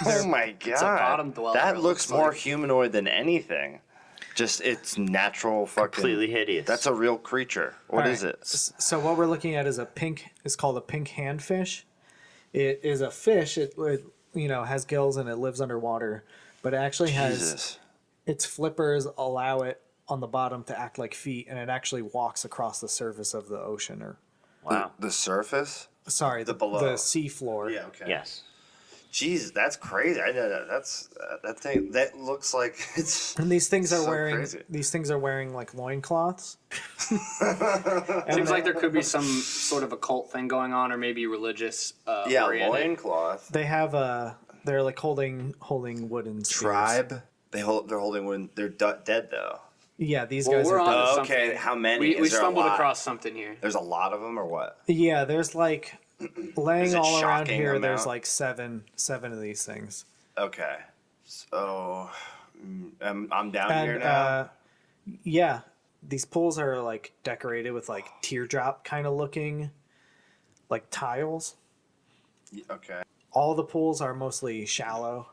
Oh my god. bottom dweller, That it looks looks more like. humanoid than anything. Just it's natural fucking. Completely hideous. That's a real creature. What All is right. it? So what we're looking at is it's called a pink handfish. It is a fish. It has gills and it lives underwater, but it actually has Jesus. its flippers allow it on the bottom to act like feet, and it actually walks across the surface of the ocean, or Wow. The surface? sorry, The the below. sea floor. Yeah. Okay. Yes. Jesus, that's crazy. I know that's that thing. That looks like it's. And these things are So wearing crazy. like loincloths. Seems like there could be some sort of occult thing going on, or maybe religious. Yeah, oriented. loincloth. They have they're like holding wooden spears. Tribe. They're holding when they're dead though. Yeah, these Well, guys we're are on dead. to Oh, something. okay. How many? We Is there a stumbled lot? across something here. There's a lot of them, or what? Yeah, there's like laying Is it all around shocking here. There's amount? like seven of these things. Okay. So I'm down And here now. yeah, these pools are like decorated with like teardrop kind of looking like tiles. Okay. All the pools are mostly shallow,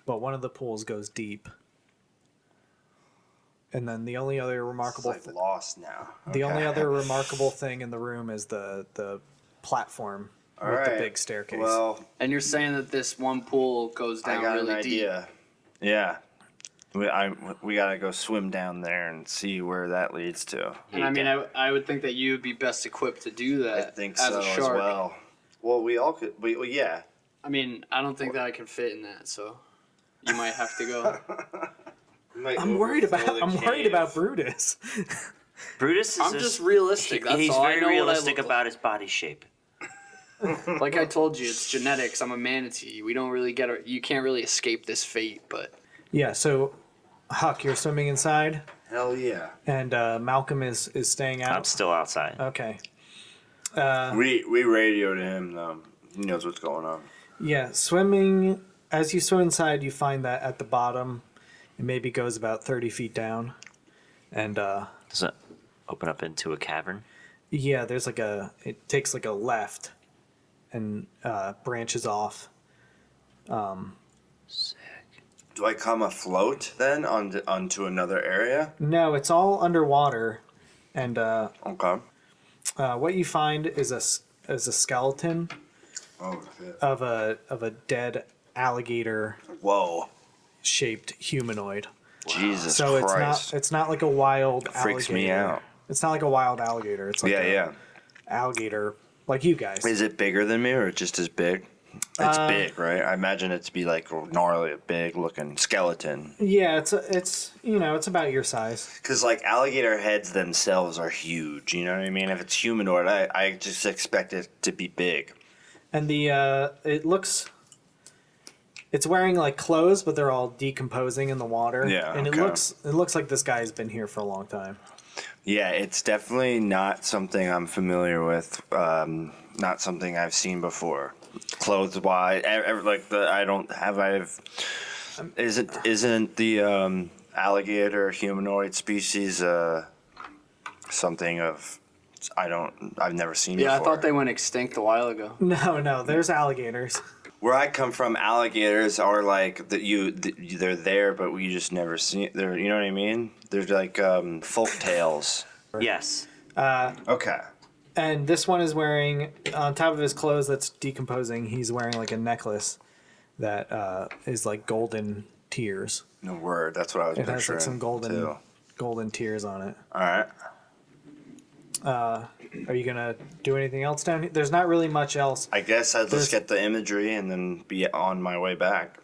but one of the pools goes deep. And then the only other remarkable It's like lost now. the only Okay. other remarkable thing in the room is the platform All with the right. big staircase. Well, And you're saying that this one pool goes I down got really an deep. idea. Yeah. We gotta go swim down there and see where that leads to. And I mean, I would think that you would be best equipped to do that I think as so a as shark. well. Well, we all could. Well, yeah. I mean, I don't think that I can fit in that, so you might have to go. I'm worried about Brutus. Brutus is I'm just realistic. That's he's all. I very know what I realistic look about his body shape. Like I told you, it's genetics. I'm a manatee. We don't really you can't really escape this fate, but Yeah, so Huck, you're swimming inside, Hell yeah. and Malcolm is staying I'm out. still outside. Okay. We radioed him though. He knows what's going on. Yeah, swimming. As you swim inside, you find that at the bottom, it maybe goes about 30 feet down, and Does it open up into a cavern? yeah, there's like it takes like a left, and branches off. Sick. Do I come afloat then onto another area? No, it's all underwater, and Okay. what you find is a skeleton Oh shit. of a dead alligator Whoa. shaped humanoid. Jesus So Christ. it's not like a wild That freaks me alligator. out. It's not like a wild alligator. It's like Yeah. alligator like you guys. Is it bigger than me or just as big? It's big, right? I imagine it to be like a gnarly, big looking skeleton. Yeah, it's it's about your size. Because like alligator heads themselves are huge. You know what I mean? If it's humanoid, I just expect it to be big. And it's wearing like clothes, but they're all decomposing in the water. Yeah, And okay. it looks like this guy's been here for a long time. Yeah, it's definitely not something I'm familiar with. Not something I've seen before. Clothes wise, like isn't the alligator humanoid species something of I've never seen Yeah, before. I thought they went extinct a while ago. No, there's alligators. Where I come from, alligators are like they're there, but we just never see. They're, you know what I mean? They're like folk tales. Yes. Okay. And this one is wearing, on top of his clothes that's decomposing, he's wearing like a necklace that is like golden tears. No word. That's what I was It picturing. has like some too. golden tears on it. All right. Are you gonna do anything else down here? There's not really much else. I guess I'd There's- just get the imagery and then be on my way back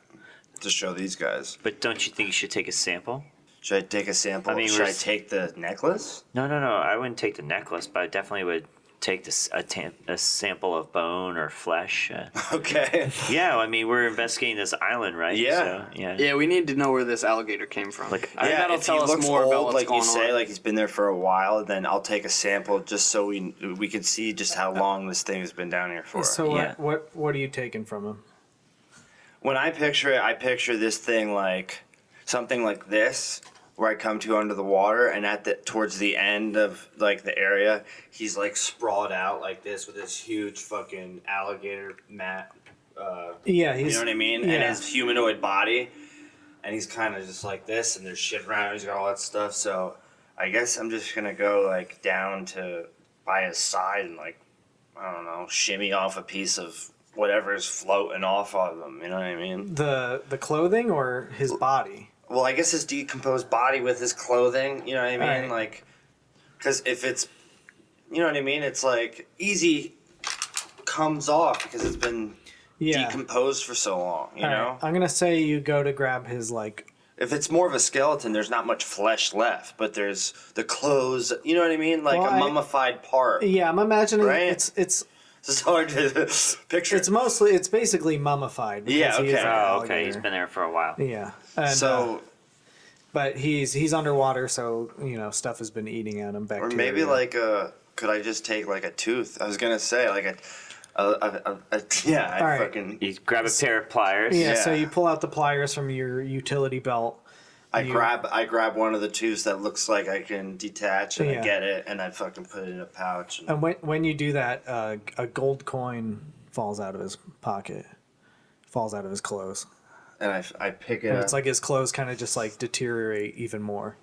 to show these guys. But don't you think you should take a sample? Should I take a sample? I mean, Should we're I s- take the necklace? No. I wouldn't take the necklace, but I definitely would take a sample of bone or flesh. Okay. Yeah, I mean, we're investigating this island, right? Yeah. So, yeah. Yeah, we need to know where this alligator came from. Like, I think that'll if tell he us looks more old, about what's like going you say, on. like he's been there for a while, then I'll take a sample just so we can see just how long this thing has been down here for. So Yeah. what are you taking from him? When I picture it, I picture this thing like something like this, where I come to under the water, and towards the end of like the area, he's like sprawled out like this with this huge fucking alligator mat. Yeah, You he's. know what I mean? Yeah. And his humanoid body, and he's kind of just like this, and there's shit around him. He's got all that stuff. So I guess I'm just gonna go like down to by his side and like I don't know, shimmy off a piece of whatever's floating off of him. You know what I mean? The clothing or his body? Well, I guess his decomposed body with his clothing. You know what I mean? Alright. Like, because if it's, you know what I mean? It's like easy comes off because it's been Yeah. decomposed for so long. You All right, know? I'm gonna say you go to grab his like. If it's more of a skeleton, there's not much flesh left, but there's the clothes. You know what I mean? Like Well, a mummified part. Yeah, I'm imagining Right? it's It's hard to picture. it's basically mummified. because Yeah, he is okay. an Oh, okay. He's alligator. been there for a while. Yeah. And, So, but he's underwater, so stuff has been eating at him. or Bacteria. maybe like could I just take like a tooth? I was gonna say like yeah. I All right. fucking. You grab a pair of pliers. Yeah. So yeah. you pull out the pliers from your utility belt. I You- grab one of the tubes that looks like I can detach, and Yeah. I get it, and I fucking put it in a pouch. And, And when you do that, a gold coin falls out of his pocket, falls out of his clothes, and I pick it and up. it's like his clothes kind of just like deteriorate even more.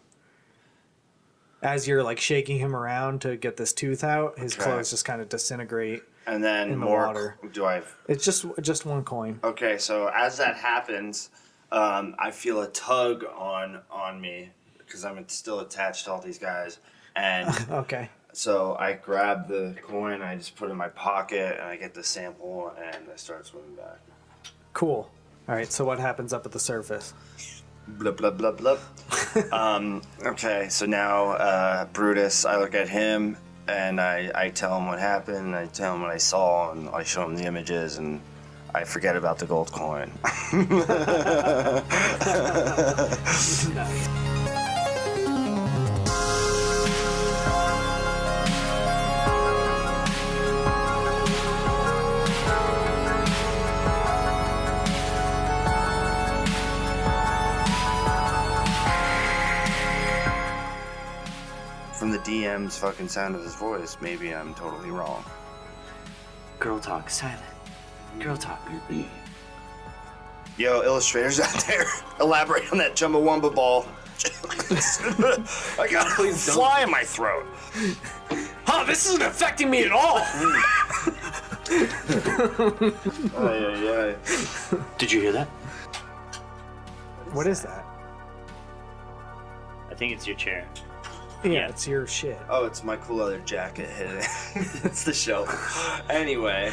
As you're like shaking him around to get this tooth out, his Okay. clothes just kind of disintegrate. and then in the more. water. Do I? It's just one coin. Okay, so as that happens, I feel a tug on me because I'm still attached to all these guys, and Okay. so I grab the coin, I just put it in my pocket, and I get the sample, and I start swimming back. Cool. All right. So what happens up at the surface? Blub blub blub blub. Okay, so now Brutus, I look at him and I tell him what happened. I tell him what I saw, and I show him the images, and I forget about the gold coin. From the DM's fucking sound of his voice, maybe I'm totally wrong. Girl talk, silent. Girl talk. Yo, illustrators out there, elaborate on that Chumbawamba ball. I got a fly in my throat. Huh? This isn't affecting me at all. Yeah. Did you hear that? What is that? I think it's your chair. Yeah, Yeah. it's your shit. Oh, it's my cool leather jacket hitting. It's the show. Anyway.